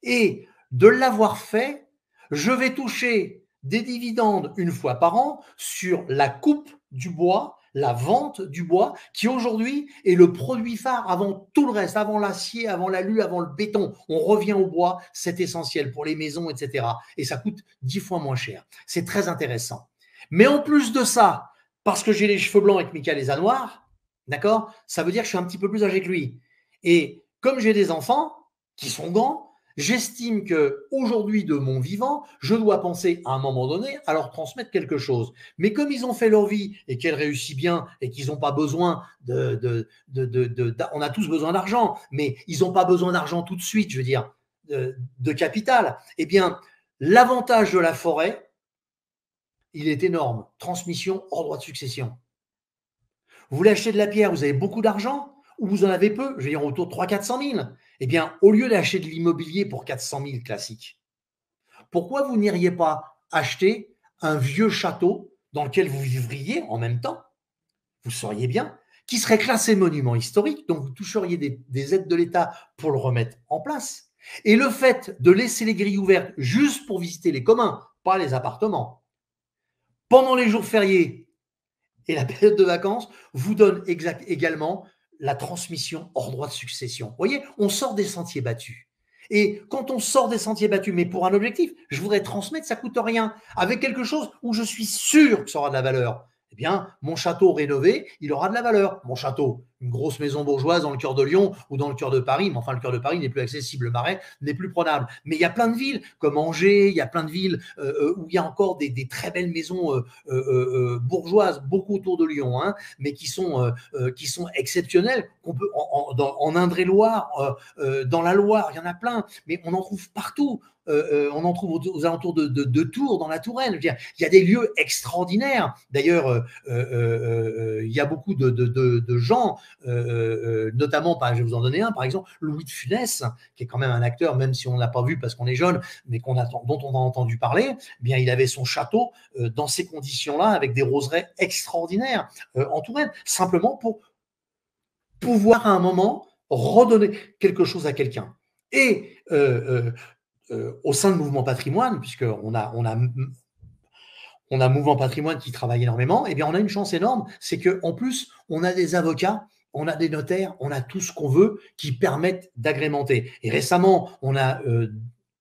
et de l'avoir fait, je vais toucher des dividendes une fois par an sur la coupe du bois, la vente du bois, qui aujourd'hui est le produit phare avant tout le reste, avant l'acier, avant l'alu, avant le béton. On revient au bois, c'est essentiel pour les maisons, etc. Et ça coûte 10 fois moins cher. C'est très intéressant. Mais en plus de ça, parce que j'ai les cheveux blancs et que Mika les a noirs, d'accord, ça veut dire que je suis un petit peu plus âgé que lui. Et comme j'ai des enfants qui sont grands, j'estime que aujourd'hui de mon vivant, je dois penser à un moment donné à leur transmettre quelque chose. Mais comme ils ont fait leur vie et qu'elle réussit bien et qu'ils n'ont pas besoin on a tous besoin d'argent, mais ils n'ont pas besoin d'argent tout de suite, je veux dire, de capital. Eh bien, l'avantage de la forêt, il est énorme. Transmission hors droit de succession. Vous voulez acheter de la pierre, vous avez beaucoup d'argent ou vous en avez peu, je veux dire autour de 300 000 400 000. Eh bien, au lieu d'acheter de l'immobilier pour 400 000 classique, pourquoi vous n'iriez pas acheter un vieux château dans lequel vous vivriez en même temps, vous sauriez bien, qui serait classé monument historique, donc vous toucheriez des aides de l'État pour le remettre en place. Et le fait de laisser les grilles ouvertes juste pour visiter les communs, pas les appartements, pendant les jours fériés et la période de vacances, vous donne également la transmission hors droit de succession. Vous voyez, on sort des sentiers battus. Et quand on sort des sentiers battus, mais pour un objectif, je voudrais transmettre, ça coûte rien, avec quelque chose où je suis sûr que ça aura de la valeur. Eh bien, mon château rénové, il aura de la valeur. Mon château, une grosse maison bourgeoise dans le cœur de Lyon ou dans le cœur de Paris, mais enfin, le cœur de Paris n'est plus accessible, le Marais n'est plus prenable. Mais il y a plein de villes comme Angers, il y a plein de villes où il y a encore des très belles maisons bourgeoises, beaucoup autour de Lyon, hein, mais qui sont exceptionnelles, qu'on peut en Indre-et-Loire, dans la Loire, il y en a plein, mais on en trouve partout. On en trouve aux alentours de Tours, dans la Touraine. Il y a des lieux extraordinaires. D'ailleurs, il y a beaucoup de gens, notamment, je vais vous en donner un, par exemple, Louis de Funès, qui est quand même un acteur, même si on ne l'a pas vu parce qu'on est jeune, mais dont on a entendu parler. Eh bien, il avait son château dans ces conditions-là, avec des roseraies extraordinaires en Touraine, simplement pour pouvoir à un moment redonner quelque chose à quelqu'un. Et au sein de Mouvement Patrimoine, puisqu'on a Mouvement Patrimoine qui travaille énormément, eh bien, on a une chance énorme, c'est qu'en plus, on a des avocats, on a des notaires, on a tout ce qu'on veut qui permettent d'agrémenter. Et récemment, on a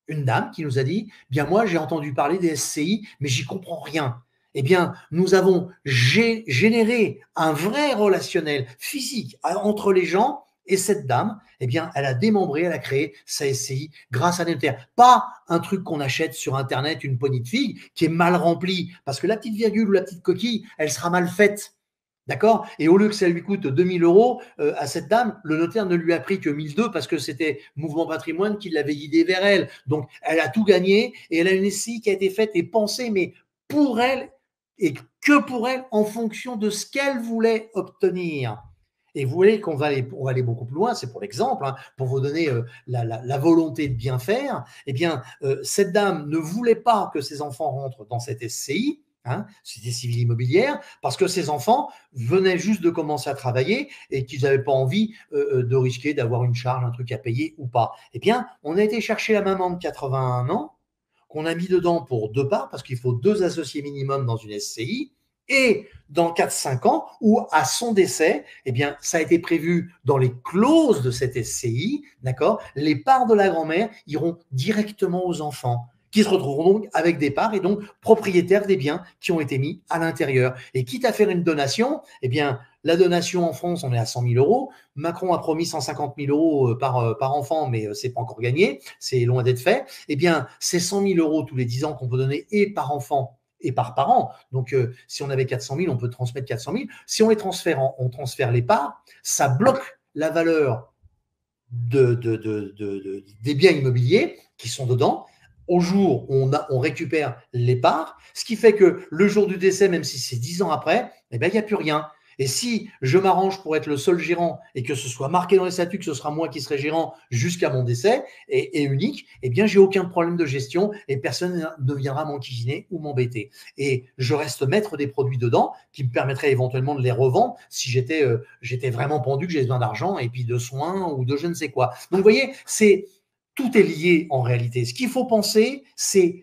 une dame qui nous a dit, bien moi, j'ai entendu parler des SCI, mais j'y comprends rien. Eh bien, nous avons généré un vrai relationnel physique entre les gens. Et cette dame, eh bien, elle a démembré, elle a créé sa SCI grâce à des notaires. Pas un truc qu'on achète sur Internet, une poignée de figues, qui est mal remplie, parce que la petite virgule ou la petite coquille, elle sera mal faite. D'accord? Et au lieu que ça lui coûte 2000 euros à cette dame, le notaire ne lui a pris que 1002 parce que c'était Mouvement Patrimoine qui l'avait guidé vers elle. Donc, elle a tout gagné et elle a une SCI qui a été faite et pensée, mais pour elle et que pour elle en fonction de ce qu'elle voulait obtenir. Et vous voyez qu'on va aller beaucoup plus loin, c'est pour l'exemple, hein, pour vous donner la volonté de bien faire. Eh bien, cette dame ne voulait pas que ses enfants rentrent dans cette SCI, hein, Société Civile Immobilière, parce que ses enfants venaient juste de commencer à travailler et qu'ils n'avaient pas envie de risquer d'avoir une charge, un truc à payer ou pas. Eh bien, on a été chercher la maman de 81 ans, qu'on a mis dedans pour 2 parts, parce qu'il faut 2 associés minimum dans une SCI, et dans 4-5 ans, ou à son décès, eh bien, ça a été prévu dans les clauses de cette SCI, d'accord, les parts de la grand-mère iront directement aux enfants, qui se retrouveront donc avec des parts et donc propriétaires des biens qui ont été mis à l'intérieur. Et quitte à faire une donation, eh bien, la donation en France, on est à 100 000 euros. Macron a promis 150 000 euros par enfant, mais c'est pas encore gagné, c'est loin d'être fait. Eh bien, c'est 100 000 euros tous les 10 ans qu'on peut donner et par enfant et par parent. Donc, si on avait 400 000, on peut transmettre 400 000. Si on les transfère, on transfère les parts, ça bloque la valeur des biens immobiliers qui sont dedans. Au jour où on récupère les parts, ce qui fait que le jour du décès, même si c'est 10 ans après, eh ben, il n'y a plus rien. Et si je m'arrange pour être le seul gérant et que ce soit marqué dans les statuts que ce sera moi qui serai gérant jusqu'à mon décès et unique, eh bien, j'ai aucun problème de gestion et personne ne viendra m'enquiquiner ou m'embêter. Et je reste maître des produits dedans qui me permettraient éventuellement de les revendre si j'étais vraiment pendu, que j'ai besoin d'argent et puis de soins ou de je ne sais quoi. Donc, vous voyez, tout est lié en réalité. Ce qu'il faut penser,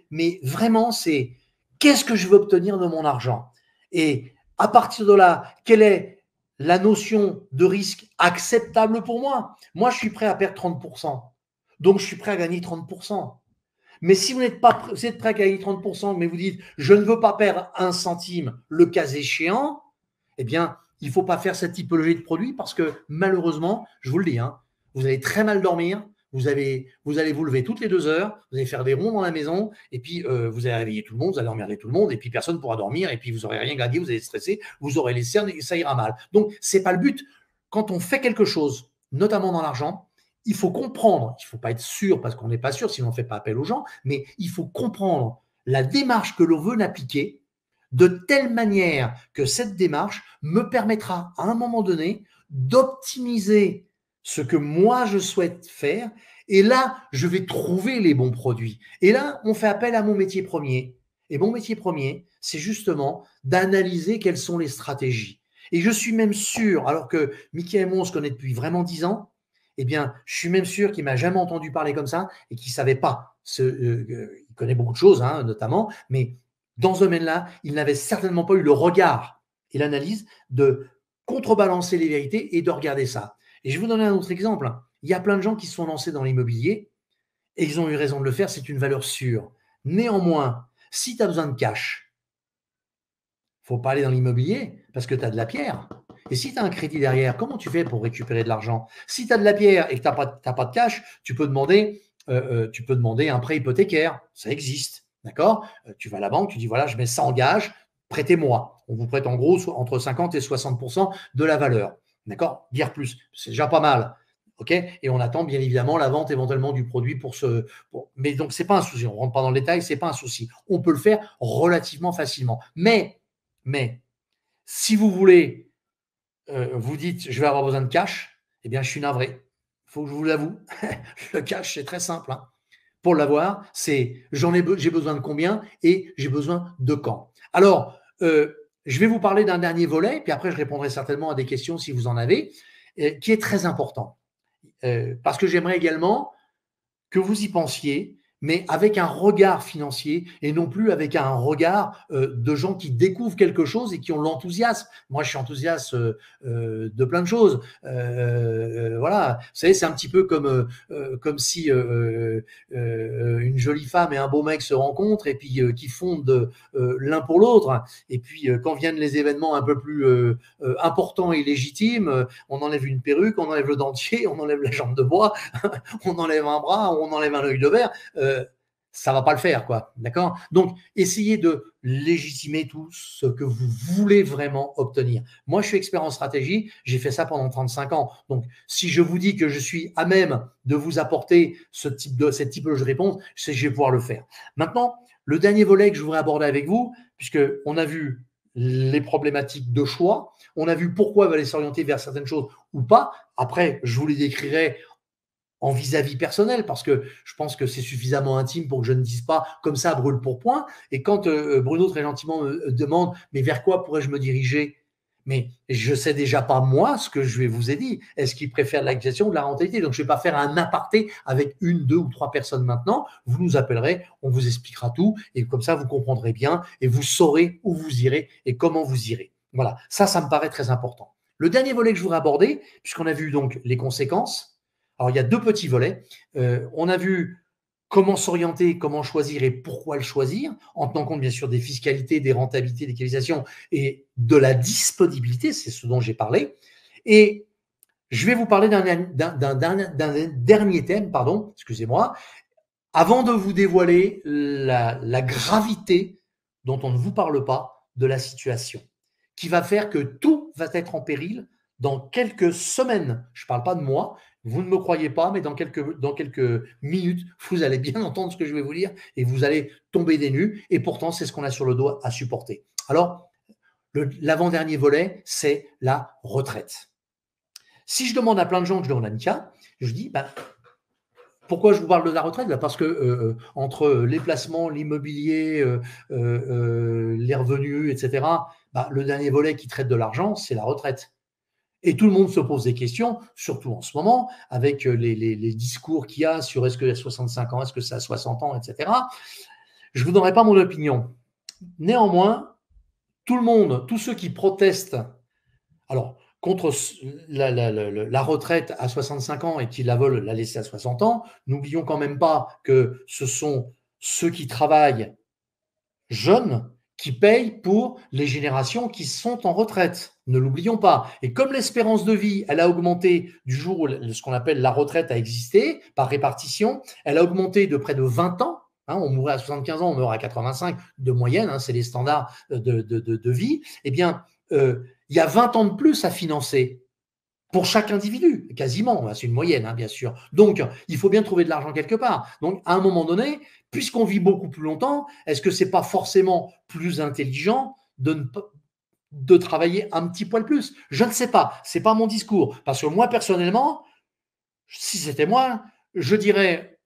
mais vraiment, c'est qu'est-ce que je veux obtenir de mon argent? Et à partir de là, quelle est la notion de risque acceptable pour moi? Moi, je suis prêt à perdre 30%. Donc, je suis prêt à gagner 30%. Mais si vous êtes prêt à gagner 30%, mais vous dites, je ne veux pas perdre un centime le cas échéant, eh bien, il ne faut pas faire cette typologie de produit parce que malheureusement, je vous le dis, hein, vous allez très mal dormir, vous allez vous lever toutes les 2 heures, vous allez faire des ronds dans la maison, et puis vous allez réveiller tout le monde, vous allez emmerder tout le monde, et puis personne ne pourra dormir, et puis vous n'aurez rien gagné, vous allez stresser, vous aurez les cernes et ça ira mal. Donc, ce n'est pas le but. Quand on fait quelque chose, notamment dans l'argent, il faut comprendre, il ne faut pas être sûr parce qu'on n'est pas sûr, sinon on ne fait pas appel aux gens, mais il faut comprendre la démarche que l'on veut appliquer de telle manière que cette démarche me permettra à un moment donné d'optimiser ce que moi je souhaite faire. Et là, je vais trouver les bons produits. Et là, on fait appel à mon métier premier. Et mon métier premier, c'est justement d'analyser quelles sont les stratégies. Et je suis même sûr, alors que Mickey et moi, on se connaît depuis vraiment 10 ans, eh bien, je suis même sûr qu'il ne m'a jamais entendu parler comme ça et qu'il ne savait pas. Il connaît beaucoup de choses, hein, notamment, mais dans ce domaine-là, il n'avait certainement pas eu le regard et l'analyse de contrebalancer les vérités et de regarder ça. Et je vais vous donner un autre exemple. Il y a plein de gens qui se sont lancés dans l'immobilier et ils ont eu raison de le faire, c'est une valeur sûre. Néanmoins, si tu as besoin de cash, il ne faut pas aller dans l'immobilier parce que tu as de la pierre. Et si tu as un crédit derrière, comment tu fais pour récupérer de l'argent? Si tu as de la pierre et que tu n'as pas de cash, tu peux demander un prêt hypothécaire. Ça existe. D'accord? Tu vas à la banque, tu dis voilà, je mets ça en gage, prêtez-moi. On vous prête en gros entre 50 et 60% de la valeur. D'accord? Dire plus, c'est déjà pas mal. OK? Et on attend bien évidemment la vente éventuellement du produit mais donc, ce n'est pas un souci. On ne rentre pas dans le détail, ce n'est pas un souci. On peut le faire relativement facilement. Mais, si vous voulez, vous dites je vais avoir besoin de cash, eh bien, je suis navré. Il faut que je vous l'avoue. Le cash, c'est très simple. Hein. Pour l'avoir, c'est j'ai besoin de combien et j'ai besoin de quand. Alors, je vais vous parler d'un dernier volet, puis après, je répondrai certainement à des questions si vous en avez, qui est très important. Parce que j'aimerais également que vous y pensiez, mais avec un regard financier et non plus avec un regard de gens qui découvrent quelque chose et qui ont l'enthousiasme. Moi, je suis enthousiaste de plein de choses. Voilà, vous savez, c'est un petit peu comme si une jolie femme et un beau mec se rencontrent et puis qui fondent l'un pour l'autre. Et puis, quand viennent les événements un peu plus importants et légitimes, on enlève une perruque, on enlève le dentier, on enlève la jambe de bois, on enlève un bras, on enlève un œil de verre. Ça va pas le faire, quoi. D'accord? Donc, essayez de légitimer tout ce que vous voulez vraiment obtenir. Moi, je suis expert en stratégie. J'ai fait ça pendant 35 ans. Donc, si je vous dis que je suis à même de vous apporter cette typologie de réponse, c'est que je vais pouvoir le faire. Maintenant, le dernier volet que je voudrais aborder avec vous, puisque on a vu les problématiques de choix, on a vu pourquoi elle va aller s'orienter vers certaines choses ou pas. Après, je vous les décrirai en vis-à-vis personnel, parce que je pense que c'est suffisamment intime pour que je ne dise pas comme ça brûle pour point. Et quand Bruno très gentiment me demande mais vers quoi pourrais-je me diriger, mais je sais déjà pas moi ce que je vous ai dit. Est-ce qu'il préfère l'acquisition ou de la rentabilité? Donc je ne vais pas faire un aparté avec une, deux ou trois personnes maintenant. Vous nous appellerez, on vous expliquera tout et comme ça vous comprendrez bien et vous saurez où vous irez et comment vous irez. Voilà, ça me paraît très important. Le dernier volet que je voudrais aborder, puisqu'on a vu donc les conséquences. Alors, il y a deux petits volets. On a vu comment s'orienter, comment choisir et pourquoi le choisir, en tenant compte bien sûr des fiscalités, des rentabilités, des capitalisations et de la disponibilité, c'est ce dont j'ai parlé. Et je vais vous parler d'un dernier thème, pardon, excusez-moi, avant de vous dévoiler la gravité dont on ne vous parle pas de la situation, qui va faire que tout va être en péril dans quelques semaines. Je ne parle pas de mois, vous ne me croyez pas, mais dans quelques minutes, vous allez bien entendre ce que je vais vous dire et vous allez tomber des nues. Et pourtant, c'est ce qu'on a sur le dos à supporter. Alors, l'avant-dernier volet, c'est la retraite. Si je demande à plein de gens que je leur donne un cas, je dis, pourquoi je vous parle de la retraite? Parce que entre les placements, l'immobilier, les revenus, etc., le dernier volet qui traite de l'argent, c'est la retraite. Et tout le monde se pose des questions, surtout en ce moment, avec les discours qu'il y a sur est-ce que à 65 ans, est-ce que c'est à 60 ans, etc. Je ne vous donnerai pas mon opinion. Néanmoins, tout le monde, tous ceux qui protestent, alors contre la retraite à 65 ans et qui la veulent la laisser à 60 ans, n'oublions quand même pas que ce sont ceux qui travaillent jeunes qui payent pour les générations qui sont en retraite. Ne l'oublions pas. Et comme l'espérance de vie, elle a augmenté du jour où ce qu'on appelle la retraite a existé, par répartition, elle a augmenté de près de 20 ans. On mourait à 75 ans, on meurt à 85 de moyenne, c'est les standards de vie. Eh bien, il y a 20 ans de plus à financer pour chaque individu, quasiment, c'est une moyenne, bien sûr. Donc, il faut bien trouver de l'argent quelque part. Donc, à un moment donné, puisqu'on vit beaucoup plus longtemps, est-ce que ce n'est pas forcément plus intelligent de travailler un petit poil plus? Je ne sais pas, ce n'est pas mon discours. Parce que moi, personnellement, si c'était moi, je dirais,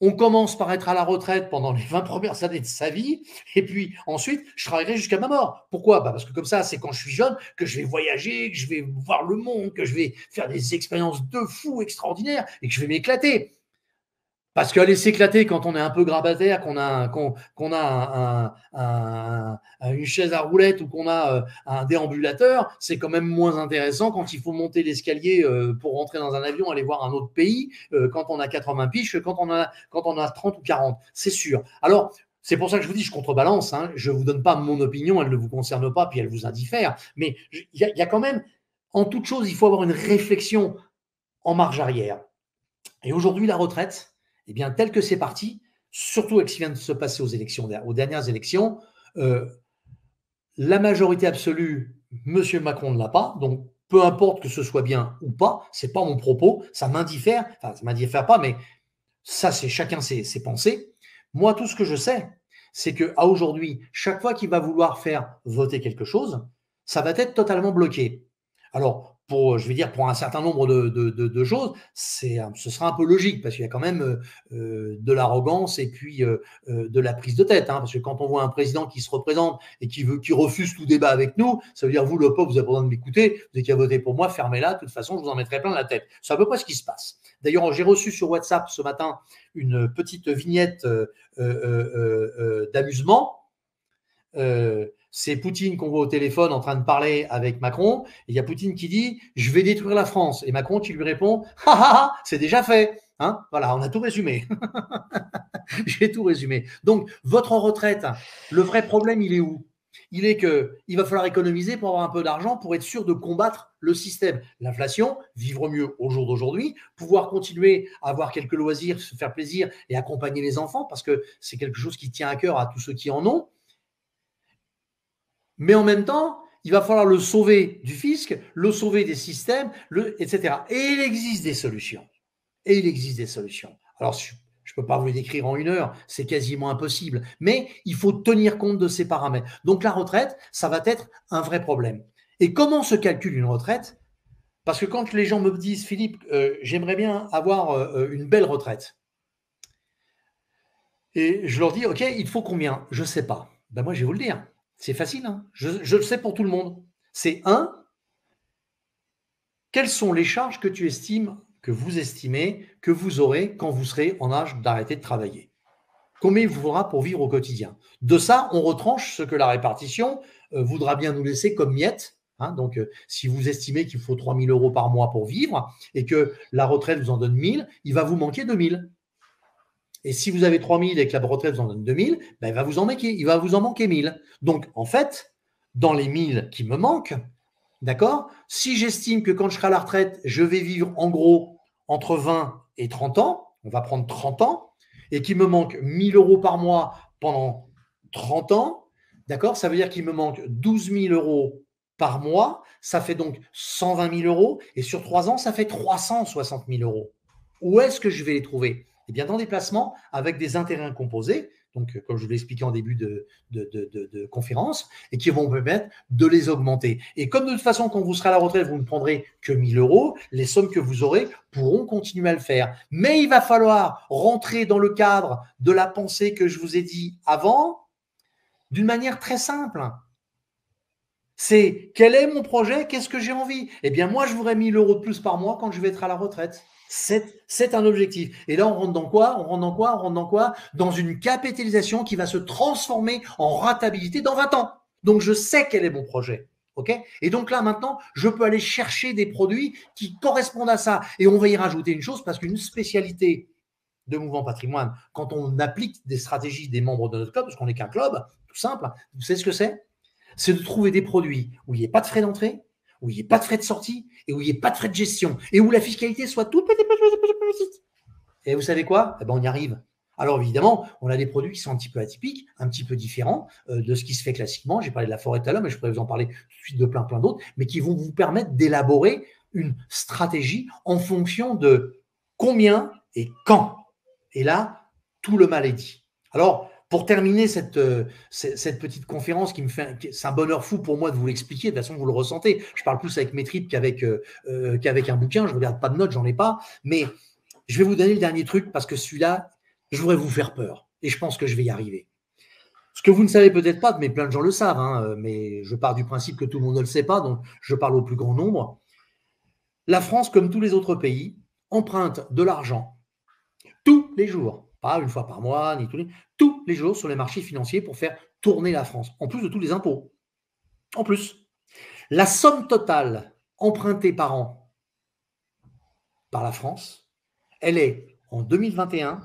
on commence par être à la retraite pendant les 20 premières années de sa vie, et puis ensuite, je travaillerai jusqu'à ma mort. Pourquoi? Parce que comme ça, c'est quand je suis jeune que je vais voyager, que je vais voir le monde, que je vais faire des expériences de fou extraordinaires et que je vais m'éclater. Parce qu'aller s'éclater quand on est un peu grabataire, qu'on a une chaise à roulettes ou qu'on a un déambulateur, c'est quand même moins intéressant quand il faut monter l'escalier pour rentrer dans un avion, aller voir un autre pays, quand on a 80 piges, quand on a 30 ou 40, c'est sûr. Alors, c'est pour ça que je vous dis, je contrebalance, je ne vous donne pas mon opinion, elle ne vous concerne pas, puis elle vous indiffère, mais il y a quand même, en toute chose, il faut avoir une réflexion en marge arrière. Et aujourd'hui, la retraite, eh bien, tel que c'est parti, surtout avec ce qui vient de se passer aux dernières élections, la majorité absolue, M. Macron ne l'a pas, donc peu importe que ce soit bien ou pas, ce n'est pas mon propos, ça m'indiffère, enfin, ça m'indiffère pas, mais ça, c'est chacun ses pensées. Moi, tout ce que je sais, c'est qu'à aujourd'hui, chaque fois qu'il va vouloir faire voter quelque chose, ça va être totalement bloqué. Alors, je vais dire, pour un certain nombre de choses, ce sera un peu logique parce qu'il y a quand même de l'arrogance et puis de la prise de tête. Parce que quand on voit un président qui se représente et qui refuse tout débat avec nous, ça veut dire, vous, le peuple, vous avez besoin de m'écouter, vous avez qu'à voter pour moi, fermez-la, de toute façon, je vous en mettrai plein la tête. C'est à peu près ce qui se passe. D'ailleurs, j'ai reçu sur WhatsApp ce matin une petite vignette d'amusement. C'est Poutine qu'on voit au téléphone en train de parler avec Macron. Et il y a Poutine qui dit « Je vais détruire la France ». Et Macron qui lui répond « Ah ah ah, c'est déjà fait ». Voilà, on a tout résumé. J'ai tout résumé. Donc, votre retraite, le vrai problème, il est où? Il est qu'il va falloir économiser pour avoir un peu d'argent pour être sûr de combattre le système. L'inflation, vivre mieux au jour d'aujourd'hui, pouvoir continuer à avoir quelques loisirs, se faire plaisir et accompagner les enfants parce que c'est quelque chose qui tient à cœur à tous ceux qui en ont. Mais en même temps, il va falloir le sauver du fisc, le sauver des systèmes, etc. Et il existe des solutions. Alors, Je ne peux pas vous les décrire en 1 heure, c'est quasiment impossible. Mais il faut tenir compte de ces paramètres. Donc la retraite, ça va être un vrai problème. Et comment se calcule une retraite? Parce que quand les gens me disent, Philippe, j'aimerais bien avoir une belle retraite. Et je leur dis, OK, il te faut combien? Je ne sais pas. Ben moi, je vais vous le dire. C'est facile, hein. Je le sais pour tout le monde. C'est quelles sont les charges que tu estimes, que vous estimez, que vous aurez quand vous serez en âge d'arrêter de travailler? Combien il vous faudra pour vivre au quotidien? De ça, on retranche ce que la répartition voudra bien nous laisser comme miettes. Hein. Donc, si vous estimez qu'il faut 3 000 € par mois pour vivre et que la retraite vous en donne 1 000, il va vous manquer 2 000. Et si vous avez 3 000 et que la retraite vous en donne 2 000, ben, il va vous en manquer 1 000. Donc, en fait, dans les 1 000 qui me manquent, d'accord, si j'estime que quand je serai à la retraite, je vais vivre en gros entre 20 et 30 ans, on va prendre 30 ans, et qu'il me manque 1 000 € par mois pendant 30 ans, d'accord, ça veut dire qu'il me manque 12 000 € par mois, ça fait donc 120 000 €, et sur 3 ans, ça fait 360 000 €. Où est-ce que je vais les trouver? Eh bien, dans des placements avec des intérêts incomposés, donc comme je vous l'ai expliqué en début de conférence, et qui vont me permettre de les augmenter. Et comme de toute façon, quand vous serez à la retraite, vous ne prendrez que 1 000 €, les sommes que vous aurez pourront continuer à le faire. Mais il va falloir rentrer dans le cadre de la pensée que je vous ai dit avant, d'une manière très simple. C'est quel est mon projet? Qu'est-ce que j'ai envie? Eh bien, moi, je voudrais 1 000 € de plus par mois quand je vais être à la retraite. C'est un objectif. Et là, on rentre dans quoi? On rentre dans quoi? Dans une capitalisation qui va se transformer en rentabilité dans 20 ans. Donc, je sais quel est mon projet. OK? Et donc là, maintenant, je peux aller chercher des produits qui correspondent à ça. Et on va y rajouter une chose parce qu'une spécialité de Mouvement Patrimoine, quand on applique des stratégies des membres de notre club, parce qu'on n'est qu'un club, tout simple, vous savez ce que c'est? C'est de trouver des produits où il n'y ait pas de frais d'entrée, où il n'y ait pas de frais de sortie et où il n'y ait pas de frais de gestion et où la fiscalité soit toute petite. Et vous savez quoi? Eh ben, on y arrive. Alors évidemment, on a des produits qui sont un petit peu atypiques, un petit peu différents de ce qui se fait classiquement. J'ai parlé de la forêt tout à l'heure, mais je pourrais vous en parler tout de suite de plein d'autres, mais qui vont vous permettre d'élaborer une stratégie en fonction de combien et quand. Et là, tout le mal est dit. Alors, pour terminer cette petite conférence c'est un bonheur fou pour moi de vous l'expliquer, de toute façon vous le ressentez, je parle plus avec mes tripes qu'avec un bouquin, je ne regarde pas de notes, j'en ai pas, mais je vais vous donner le dernier truc parce que celui-là, je voudrais vous faire peur et je pense que je vais y arriver. Ce que vous ne savez peut-être pas, mais plein de gens le savent, hein, mais je pars du principe que tout le monde ne le sait pas, donc je parle au plus grand nombre. La France, comme tous les autres pays, emprunte de l'argent tous les jours, pas une fois par mois, ni tous les jours sur les marchés financiers pour faire tourner la France, en plus de tous les impôts. En plus, la somme totale empruntée par an par la France, elle est en 2021,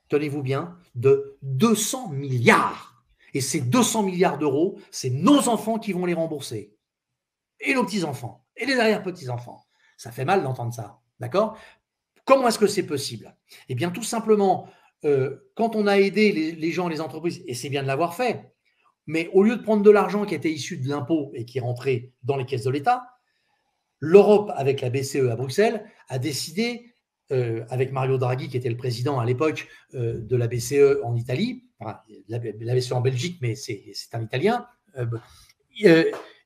tenez-vous bien, de 200 milliards. Et ces 200 milliards d'euros, c'est nos enfants qui vont les rembourser. Et nos petits-enfants, et les arrière-petits-enfants. Ça fait mal d'entendre ça, d'accord? Comment est-ce que c'est possible? Eh bien, tout simplement, quand on a aidé les gens, les entreprises, et c'est bien de l'avoir fait, mais au lieu de prendre de l'argent qui était issu de l'impôt et qui rentrait dans les caisses de l'État, l'Europe, avec la BCE à Bruxelles, a décidé, avec Mario Draghi, qui était le président à l'époque de la BCE en Italie, enfin, la BCE en Belgique, mais c'est un Italien,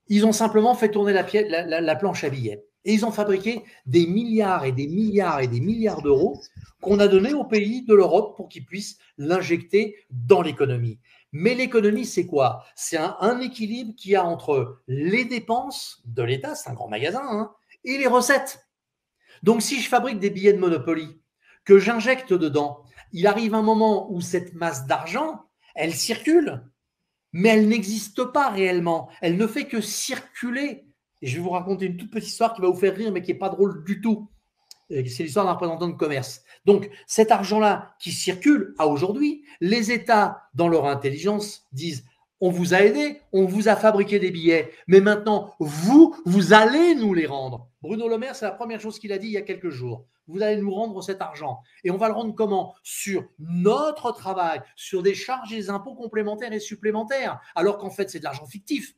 ils ont simplement fait tourner la planche à billets. Et ils ont fabriqué des milliards et des milliards et des milliards d'euros qu'on a donnés aux pays de l'Europe pour qu'ils puissent l'injecter dans l'économie. Mais l'économie, c'est quoi? C'est un équilibre qu'il y a entre les dépenses de l'État, c'est un grand magasin, hein, et les recettes. Donc, si je fabrique des billets de Monopoly, que j'injecte dedans, il arrive un moment où cette masse d'argent, elle circule, mais elle n'existe pas réellement. Elle ne fait que circuler. Et je vais vous raconter une toute petite histoire qui va vous faire rire, mais qui n'est pas drôle du tout. C'est l'histoire d'un représentant de commerce. Donc, cet argent-là qui circule à aujourd'hui, les États, dans leur intelligence, disent on vous a aidé, on vous a fabriqué des billets, mais maintenant, vous allez nous les rendre. Bruno Le Maire, c'est la première chose qu'il a dit il y a quelques jours. Vous allez nous rendre cet argent. Et on va le rendre comment? Sur notre travail, sur des charges et des impôts complémentaires et supplémentaires, alors qu'en fait, c'est de l'argent fictif.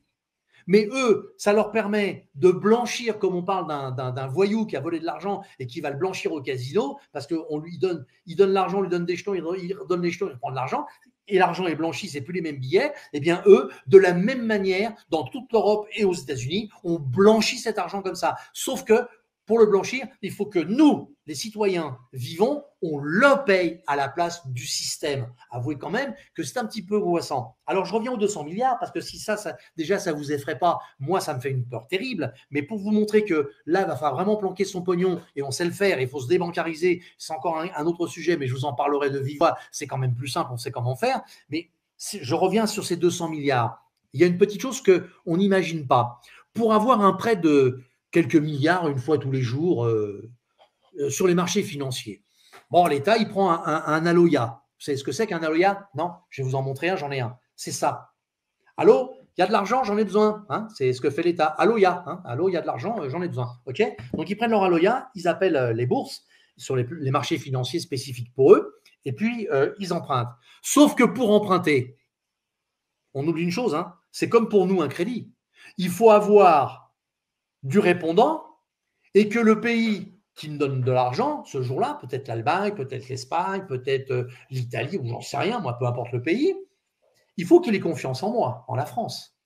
Mais eux, ça leur permet de blanchir, comme on parle d'un voyou qui a volé de l'argent et qui va le blanchir au casino, parce qu'on lui donne, il donne l'argent, lui donne des jetons, il redonne les jetons, il prend de l'argent, et l'argent est blanchi, c'est plus les mêmes billets. Eh bien, eux, de la même manière, dans toute l'Europe et aux États-Unis, on blanchit cet argent comme ça. Sauf que pour le blanchir, il faut que nous, les citoyens vivants, on le paye à la place du système. Avouez quand même que c'est un petit peu angoissant. Alors, je reviens aux 200 milliards, parce que si déjà, ça ne vous effraie pas, moi, ça me fait une peur terrible. Mais pour vous montrer que là, il va falloir vraiment planquer son pognon, et on sait le faire, il faut se débancariser, c'est encore un autre sujet, mais je vous en parlerai de vive voix, c'est quand même plus simple, on sait comment faire. Mais je reviens sur ces 200 milliards. Il y a une petite chose qu'on n'imagine pas. Pour avoir un prêt de quelques milliards une fois tous les jours sur les marchés financiers. Bon, l'État, il prend un Aloya. Vous savez ce que c'est qu'un Aloya? Non, je vais vous en montrer un, j'en ai un. C'est ça. Allô, il y a de l'argent, j'en ai besoin. Hein, c'est ce que fait l'État. Aloya. Hein, allô, il y a de l'argent, j'en ai besoin. OK. Donc, ils prennent leur Aloya, ils appellent les bourses sur les marchés financiers spécifiques pour eux, et puis ils empruntent. Sauf que pour emprunter, on oublie une chose, hein, c'est comme pour nous un crédit. Il faut avoir du répondant et que le pays qui me donne de l'argent ce jour-là, peut-être l'Allemagne, peut-être l'Espagne, peut-être l'Italie, ou j'en sais rien, moi, peu importe le pays, il faut qu'il ait confiance en moi, en la France.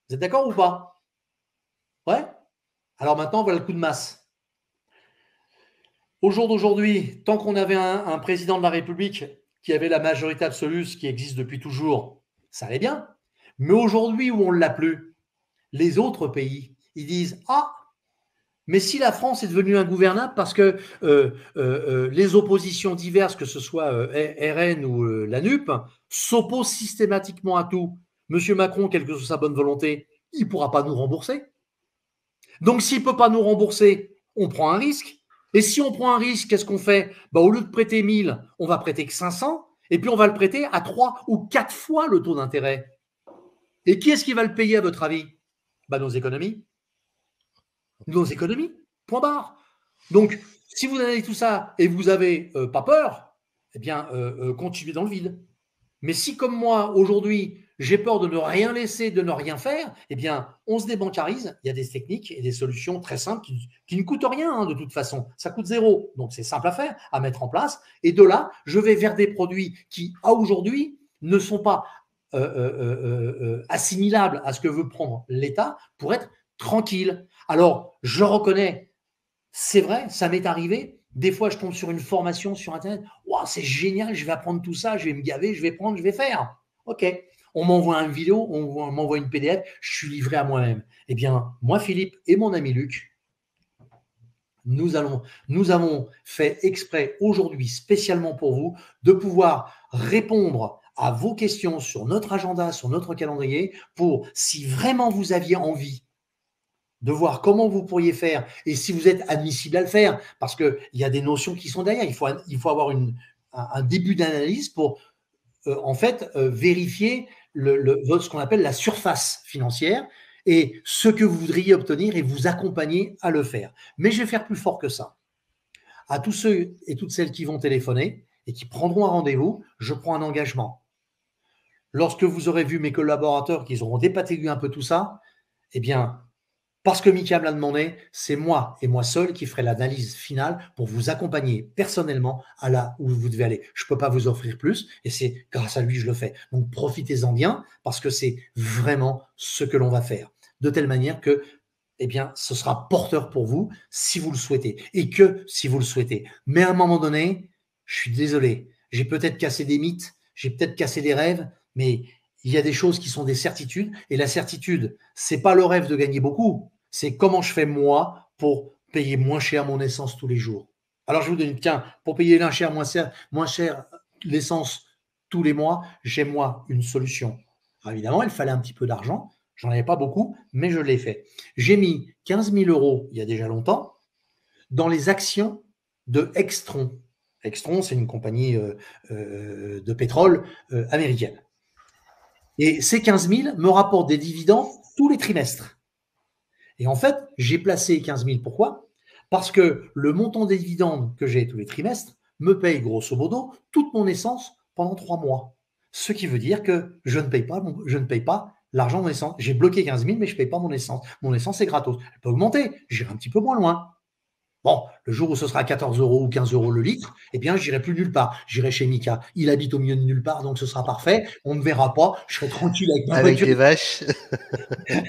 Vous êtes d'accord ou pas? Ouais. Alors maintenant, voilà le coup de masse. Au jour d'aujourd'hui, tant qu'on avait un président de la République qui avait la majorité absolue, ce qui existe depuis toujours, ça allait bien. Mais aujourd'hui où on ne l'a plus, les autres pays, ils disent « Ah, mais si la France est devenue ingouvernable parce que les oppositions diverses, que ce soit RN ou la NUP, s'opposent systématiquement à tout. Monsieur Macron, quelle que soit sa bonne volonté, il ne pourra pas nous rembourser. Donc, s'il ne peut pas nous rembourser, on prend un risque. Et si on prend un risque, qu'est-ce qu'on fait? Au lieu de prêter 1000, on va prêter que 500, et puis on va le prêter à 3 ou 4 fois le taux d'intérêt. Et qui est-ce qui va le payer, à votre avis? Nos économies. Nos économies, point barre. Donc, si vous avez tout ça et vous n'avez pas peur, eh bien, continuez dans le vide. Mais si, comme moi, aujourd'hui, j'ai peur de ne rien laisser, de ne rien faire, eh bien, on se débancarise. Il y a des techniques et des solutions très simples qui ne coûtent rien, hein, de toute façon. Ça coûte zéro. Donc, c'est simple à faire, à mettre en place. Et de là, je vais vers des produits qui, à aujourd'hui, ne sont pas assimilables à ce que veut prendre l'État pour être tranquille. Alors, je reconnais, c'est vrai, ça m'est arrivé. Des fois, je tombe sur une formation sur Internet. Wow, c'est génial, je vais apprendre tout ça, je vais me gaver, je vais prendre, je vais faire. OK. On m'envoie une vidéo, on m'envoie une PDF, je suis livré à moi-même. Eh bien, moi, Philippe et mon ami Luc, nous avons fait exprès aujourd'hui, spécialement pour vous, de pouvoir répondre à vos questions sur notre agenda, sur notre calendrier, pour, si vraiment vous aviez envie de voir comment vous pourriez faire et si vous êtes admissible à le faire, parce qu'il y a des notions qui sont derrière. Il faut avoir un début d'analyse pour en fait vérifier ce qu'on appelle la surface financière et ce que vous voudriez obtenir et vous accompagner à le faire. Mais je vais faire plus fort que ça. À tous ceux et toutes celles qui vont téléphoner et qui prendront un rendez-vous, je prends un engagement. Lorsque vous aurez vu mes collaborateurs qui auront dépatouillé un peu tout ça, eh bien, parce que Mika me l'a demandé, c'est moi et moi seul qui ferai l'analyse finale pour vous accompagner personnellement à là où vous devez aller. Je ne peux pas vous offrir plus et c'est grâce à lui que je le fais. Donc profitez-en bien parce que c'est vraiment ce que l'on va faire. De telle manière que eh bien, ce sera porteur pour vous si vous le souhaitez et que si vous le souhaitez. Mais à un moment donné, je suis désolé, j'ai peut-être cassé des mythes, j'ai peut-être cassé des rêves, mais il y a des choses qui sont des certitudes et la certitude, c'est pas le rêve de gagner beaucoup, c'est comment je fais moi pour payer moins cher mon essence tous les jours. Alors je vous donne, tiens, pour payer moins cher l'essence tous les mois, j'ai moi une solution. Alors évidemment, il fallait un petit peu d'argent, j'en avais pas beaucoup, mais je l'ai fait. J'ai mis 15 000 € il y a déjà longtemps dans les actions de Extron. Extron, c'est une compagnie de pétrole américaine. Et ces 15 000 me rapportent des dividendes tous les trimestres. Et en fait, j'ai placé 15 000. Pourquoi? Parce que le montant des dividendes que j'ai tous les trimestres me paye grosso modo toute mon essence pendant 3 mois. Ce qui veut dire que je ne paye pas l'argent de mon essence. J'ai bloqué 15 000, mais je ne paye pas mon essence. Mon essence est gratos. Elle peut augmenter. J'irai un petit peu moins loin. Bon, le jour où ce sera 14 € ou 15 € le litre, eh bien, j'irai plus nulle part. J'irai chez Mika. Il habite au milieu de nulle part, donc ce sera parfait. On ne verra pas. Je serai tranquille avec ma Avec voiture, des vaches.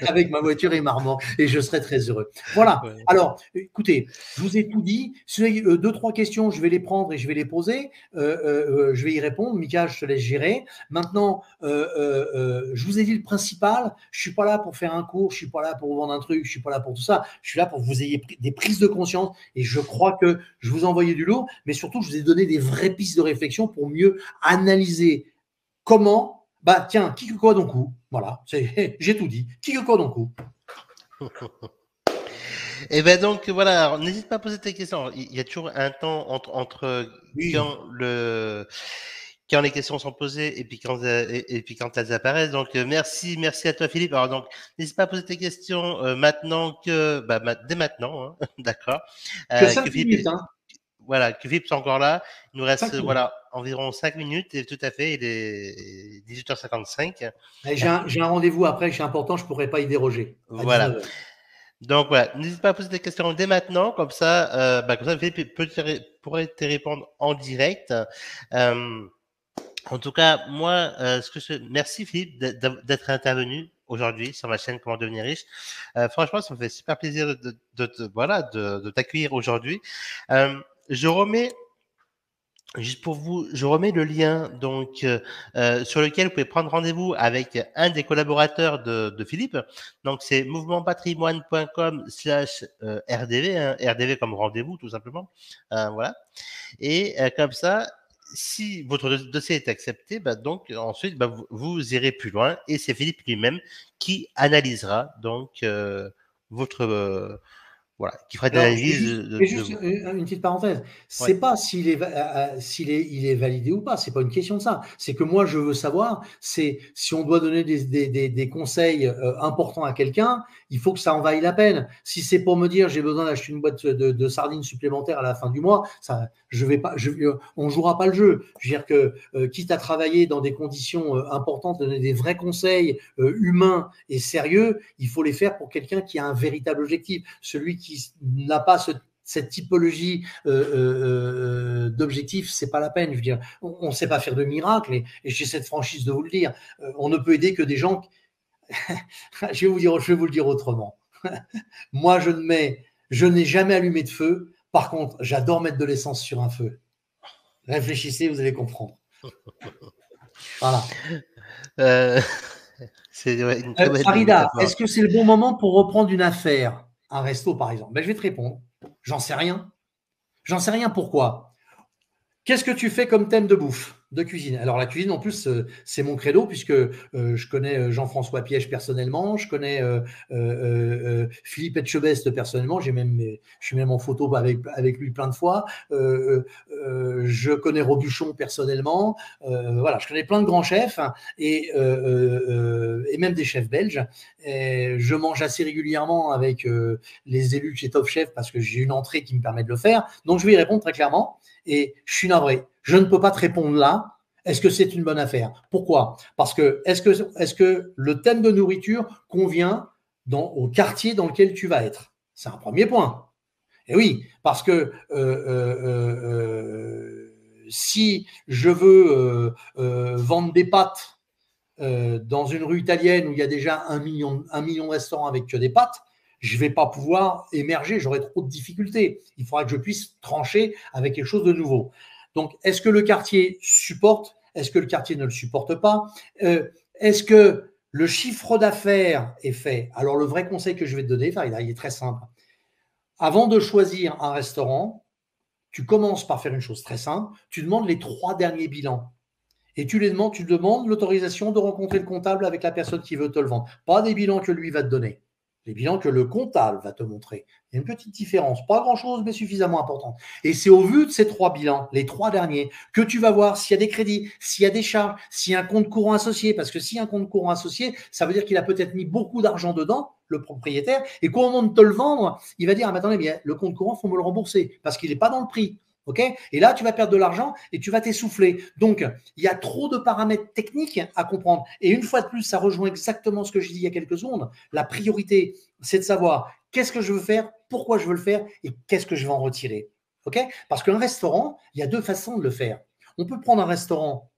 avec ma voiture et ma remorque, et je serai très heureux. Voilà. Ouais. Alors, écoutez, je vous ai tout dit. Si vous avez deux, trois questions, je vais les prendre et je vais les poser. Je vais y répondre. Mika, je te laisse gérer. Maintenant, je vous ai dit le principal. Je suis pas là pour faire un cours. Je suis pas là pour vous vendre un truc. Je suis pas là pour tout ça. Je suis là pour que vous ayez des prises de conscience. Et je crois que je vous ai envoyé du lourd, mais surtout, je vous ai donné des vraies pistes de réflexion pour mieux analyser comment. Bah tiens, qui que quoi donc où. Voilà, j'ai tout dit. Qui que quoi donc où. Et ben donc voilà, n'hésite pas à poser tes questions. Il y a toujours un temps entre Oui. quand les questions sont posées et puis quand elles apparaissent. Donc merci à toi Philippe. Alors donc n'hésite pas à poser tes questions maintenant dès maintenant, hein, d'accord. Que Que 5 minutes, Philippe hein. Voilà, que Philippe soit encore là. Il nous reste 5 minutes. voilà environ 5 minutes et tout à fait, il est 18h55. J'ai un rendez-vous après, c'est important, je ne pourrais pas y déroger à Voilà. 19 h. Donc voilà, n'hésite pas à poser des questions dès maintenant, comme ça Philippe pourrait te répondre en direct. En tout cas, moi, merci Philippe d'être intervenu aujourd'hui sur ma chaîne Comment devenir riche. Franchement, ça me fait super plaisir de t'accueillir aujourd'hui. Je remets Juste pour vous, je remets le lien sur lequel vous pouvez prendre rendez-vous avec un des collaborateurs de Philippe. Donc c'est mouvementpatrimoine.com/RDV, hein, RDV comme rendez-vous tout simplement. Voilà. Et comme ça, si votre dossier est accepté, donc ensuite vous irez plus loin et c'est Philippe lui-même qui analysera votre qui fera des Alors, analyses de vous. une petite parenthèse. Ouais. C'est pas s'il est validé ou pas. C'est pas une question de ça. C'est que moi, je veux savoir, c'est si on doit donner des conseils importants à quelqu'un, il faut que ça en vaille la peine. Si c'est pour me dire, j'ai besoin d'acheter une boîte de sardines supplémentaires à la fin du mois, ça, on jouera pas le jeu. Je veux dire que, quitte à travailler dans des conditions importantes, donner des vrais conseils humains et sérieux, il faut les faire pour quelqu'un qui a un véritable objectif. Celui qui n'a pas cette typologie d'objectif, c'est pas la peine. Je veux dire, on ne sait pas faire de miracle, et j'ai cette franchise de vous le dire. On ne peut aider que des gens. Je vais vous le dire autrement. Moi, je n'ai jamais allumé de feu. Par contre, j'adore mettre de l'essence sur un feu. Réfléchissez, vous allez comprendre. Voilà. C'est une très belle Farida, métaphore. est-ce que c'est le bon moment pour reprendre une affaire? Un resto, par exemple. Ben, je vais te répondre. J'en sais rien. J'en sais rien. Pourquoi? Qu'est-ce que tu fais comme thème de bouffe, de cuisine? Alors la cuisine, en plus, c'est mon credo, puisque je connais Jean-François Piège personnellement, je connais Philippe Etchebest personnellement, je suis même en photo avec lui plein de fois. Je connais Robuchon personnellement. Voilà, je connais plein de grands chefs, hein, et même des chefs belges. Et je mange assez régulièrement avec les élus de chez Top Chef parce que j'ai une entrée qui me permet de le faire. Donc je vais y répondre très clairement. Et je suis navré, je ne peux pas te répondre là. Est-ce que c'est une bonne affaire? Pourquoi? Parce que est-ce que le thème de nourriture convient au quartier dans lequel tu vas être? C'est un premier point. Et oui, parce que si je veux vendre des pâtes dans une rue italienne où il y a déjà un million de restaurants avec que des pâtes, je ne vais pas pouvoir émerger, j'aurai trop de difficultés. Il faudra que je puisse trancher avec quelque chose de nouveau. Donc, est-ce que le quartier supporte? Est-ce que le quartier ne le supporte pas? Est-ce que le chiffre d'affaires est fait? Alors, le vrai conseil que je vais te donner, il est très simple. Avant de choisir un restaurant, tu commences par faire une chose très simple. Tu demandes les 3 derniers bilans. Et tu demandes l'autorisation de rencontrer le comptable avec la personne qui veut te le vendre. Pas des bilans que lui va te donner. Les bilans que le comptable va te montrer. Il y a une petite différence, pas grand-chose, mais suffisamment importante. Et c'est au vu de ces 3 bilans, les 3 derniers, que tu vas voir s'il y a des crédits, s'il y a des charges, s'il y a un compte courant associé. Parce que s'il y a un compte courant associé, ça veut dire qu'il a peut-être mis beaucoup d'argent dedans, le propriétaire, et qu'au moment de te le vendre, il va dire, ah, mais attendez, bien, le compte courant, il faut me le rembourser, parce qu'il n'est pas dans le prix. OK? Et là, tu vas perdre de l'argent et tu vas t'essouffler. Donc, il y a trop de paramètres techniques à comprendre. Et une fois de plus, ça rejoint exactement ce que je dis il y a quelques secondes. La priorité, c'est de savoir qu'est-ce que je veux faire, pourquoi je veux le faire et qu'est-ce que je vais en retirer. OK? Parce qu'un restaurant, il y a deux façons de le faire. On peut prendre un restaurant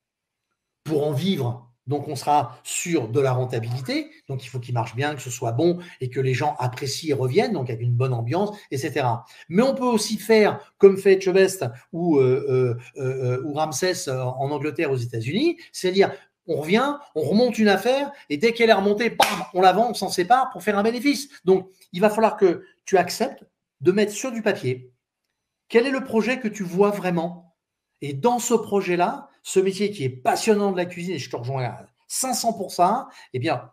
pour en vivre. Donc, on sera sûr de la rentabilité. Donc, il faut qu'il marche bien, que ce soit bon et que les gens apprécient et reviennent, donc avec une bonne ambiance, etc. Mais on peut aussi faire comme fait Etchebest ou Ramsès en Angleterre, aux États-Unis, c'est-à-dire on revient, on remonte une affaire et dès qu'elle est remontée, bam, on la vend, on s'en sépare pour faire un bénéfice. Donc, il va falloir que tu acceptes de mettre sur du papier quel est le projet que tu vois vraiment. Et dans ce projet-là, ce métier qui est passionnant de la cuisine, et je te rejoins à 500 pour ça, eh bien,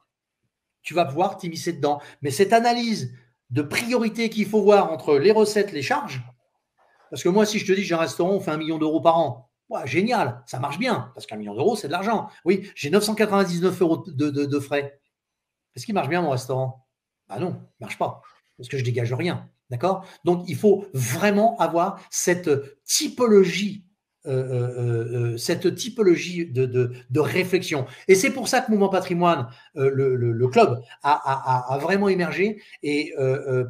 tu vas pouvoir t'immiscer dedans. Mais cette analyse de priorité qu'il faut voir entre les recettes, les charges, parce que moi, si je te dis que j'ai un restaurant, on fait 1 million d'euros par an, ouais, génial, ça marche bien, parce qu'1 million d'euros, c'est de l'argent. Oui, j'ai 999 euros de frais. Est-ce qu'il marche bien mon restaurant? Bah non, il ne marche pas, parce que je dégage rien. D'accord? Donc, il faut vraiment avoir cette typologie, de réflexion. Et c'est pour ça que Mouvement Patrimoine, le club, a vraiment émergé, et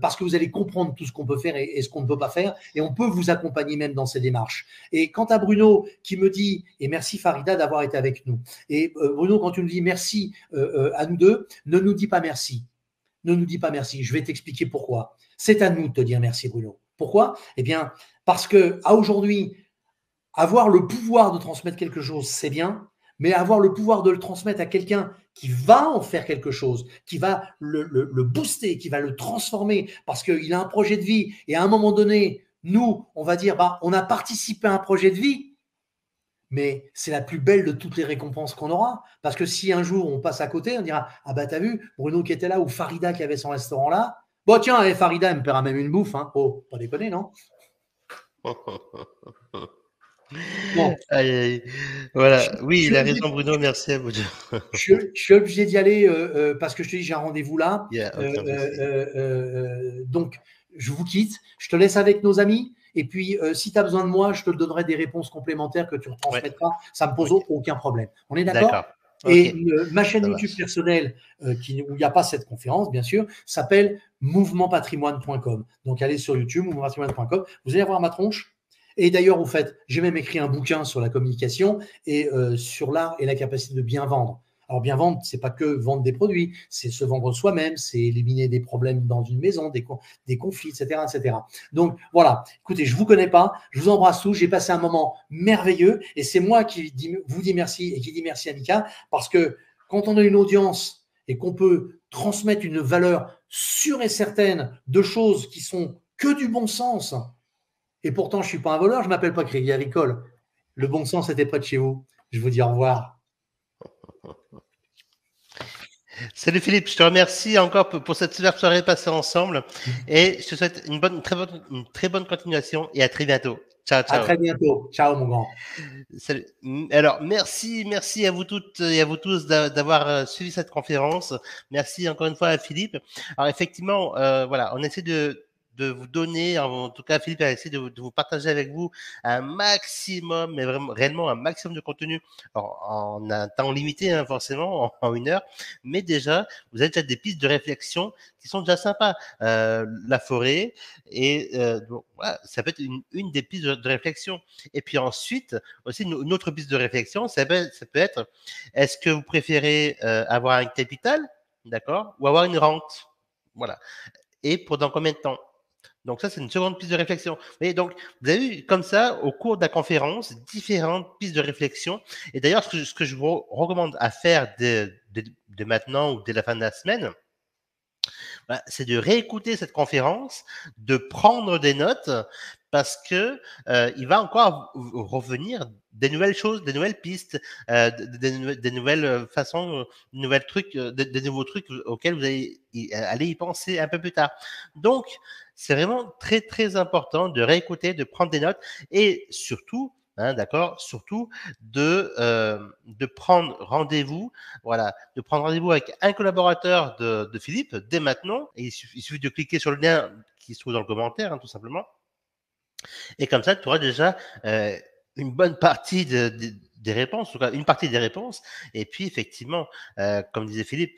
parce que vous allez comprendre tout ce qu'on peut faire et ce qu'on ne peut pas faire, et on peut vous accompagner même dans ces démarches. Et quant à Bruno qui me dit, et merci Farida d'avoir été avec nous, et Bruno, quand tu nous dis merci à nous deux, ne nous dis pas merci. Ne nous dis pas merci. Je vais t'expliquer pourquoi. C'est à nous de te dire merci, Bruno. Pourquoi? Eh bien, parce que à aujourd'hui, avoir le pouvoir de transmettre quelque chose, c'est bien, mais avoir le pouvoir de le transmettre à quelqu'un qui va en faire quelque chose, qui va le booster, qui va le transformer, parce qu'il a un projet de vie, et à un moment donné, nous, on va dire, bah, on a participé à un projet de vie, mais c'est la plus belle de toutes les récompenses qu'on aura. Parce que si un jour on passe à côté, on dira, ah bah t'as vu, Bruno qui était là, ou Farida qui avait son restaurant là, bon tiens, Farida, elle me paiera même une bouffe, hein. Oh, pas déconner, non? Bon, Aïe, aïe. je, Voilà. Oui, je il suis a obligé, raison, Bruno. Merci à vous deux. je suis obligé d'y aller parce que je te dis, j'ai un rendez-vous là. Il n'y a aucun souci. Donc, je vous quitte. Je te laisse avec nos amis. Et puis, si tu as besoin de moi, je te donnerai des réponses complémentaires que tu Ouais. retransmettras. Ça ne me pose Ok. aucun problème. On est d'accord? D'accord. Ok. Et ma chaîne Ça YouTube marche. personnelle, où il n'y a pas cette conférence, bien sûr, s'appelle mouvementpatrimoine.com. Donc, allez sur YouTube, mouvementpatrimoine.com. Vous allez avoir ma tronche. Et d'ailleurs, au fait, j'ai même écrit un bouquin sur la communication et sur l'art et la capacité de bien vendre. Alors, bien vendre, c'est pas que vendre des produits, c'est se vendre soi-même, c'est éliminer des problèmes dans une maison, des conflits, etc., etc. Donc, voilà. Écoutez, je vous connais pas, je vous embrasse tous, j'ai passé un moment merveilleux et c'est moi qui vous dis merci et qui dis merci à Mika parce que quand on a une audience et qu'on peut transmettre une valeur sûre et certaine de choses qui sont que du bon sens, et pourtant je suis pas un voleur, je m'appelle pas Crédit Agricole. Le bon sens était près de chez vous. Je vous dis au revoir. Salut Philippe, je te remercie encore pour cette super soirée passée ensemble et je te souhaite une très bonne continuation et à très bientôt. Ciao, À ciao. très bientôt. Ciao, mon grand. Salut. Alors, merci à vous toutes et à vous tous d'avoir suivi cette conférence. Merci encore une fois à Philippe. Alors, effectivement, voilà, on essaie de vous donner, en tout cas, Philippe a essayé de vous partager avec vous un maximum, mais vraiment, réellement un maximum de contenu en un temps limité, hein, forcément, en 1 heure. Mais déjà, vous avez déjà des pistes de réflexion qui sont déjà sympas. La forêt, et bon, voilà, ça peut être une des pistes de réflexion. Et puis ensuite, aussi une autre piste de réflexion, ça peut être, est-ce que vous préférez avoir un capital, d'accord, ou avoir une rente, voilà, et pour dans combien de temps? Donc ça, c'est une seconde piste de réflexion. Et donc, vous avez vu comme ça, au cours de la conférence, différentes pistes de réflexion. Et d'ailleurs, ce que je vous recommande à faire de maintenant ou dès la fin de la semaine, bah, c'est de réécouter cette conférence, de prendre des notes, parce que il va encore revenir des nouvelles choses, des nouvelles pistes, des nouvelles façons, des nouvelles trucs, des nouveaux trucs auxquels vous allez aller y penser un peu plus tard. Donc, c'est vraiment très très important de réécouter, de prendre des notes et surtout, hein, d'accord, surtout de prendre rendez-vous, voilà, de prendre rendez-vous avec un collaborateur de Philippe dès maintenant. Et il suffit de cliquer sur le lien qui se trouve dans le commentaire, hein, tout simplement. Et comme ça, tu auras déjà une bonne partie des réponses, en tout cas une partie des réponses. Et puis, effectivement, comme disait Philippe,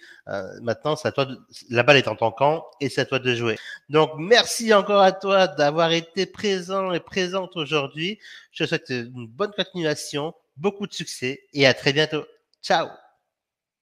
maintenant, c'est à toi la balle est en ton camp et c'est à toi de jouer. Donc, merci encore à toi d'avoir été présent et présente aujourd'hui. Je te souhaite une bonne continuation, beaucoup de succès et à très bientôt. Ciao!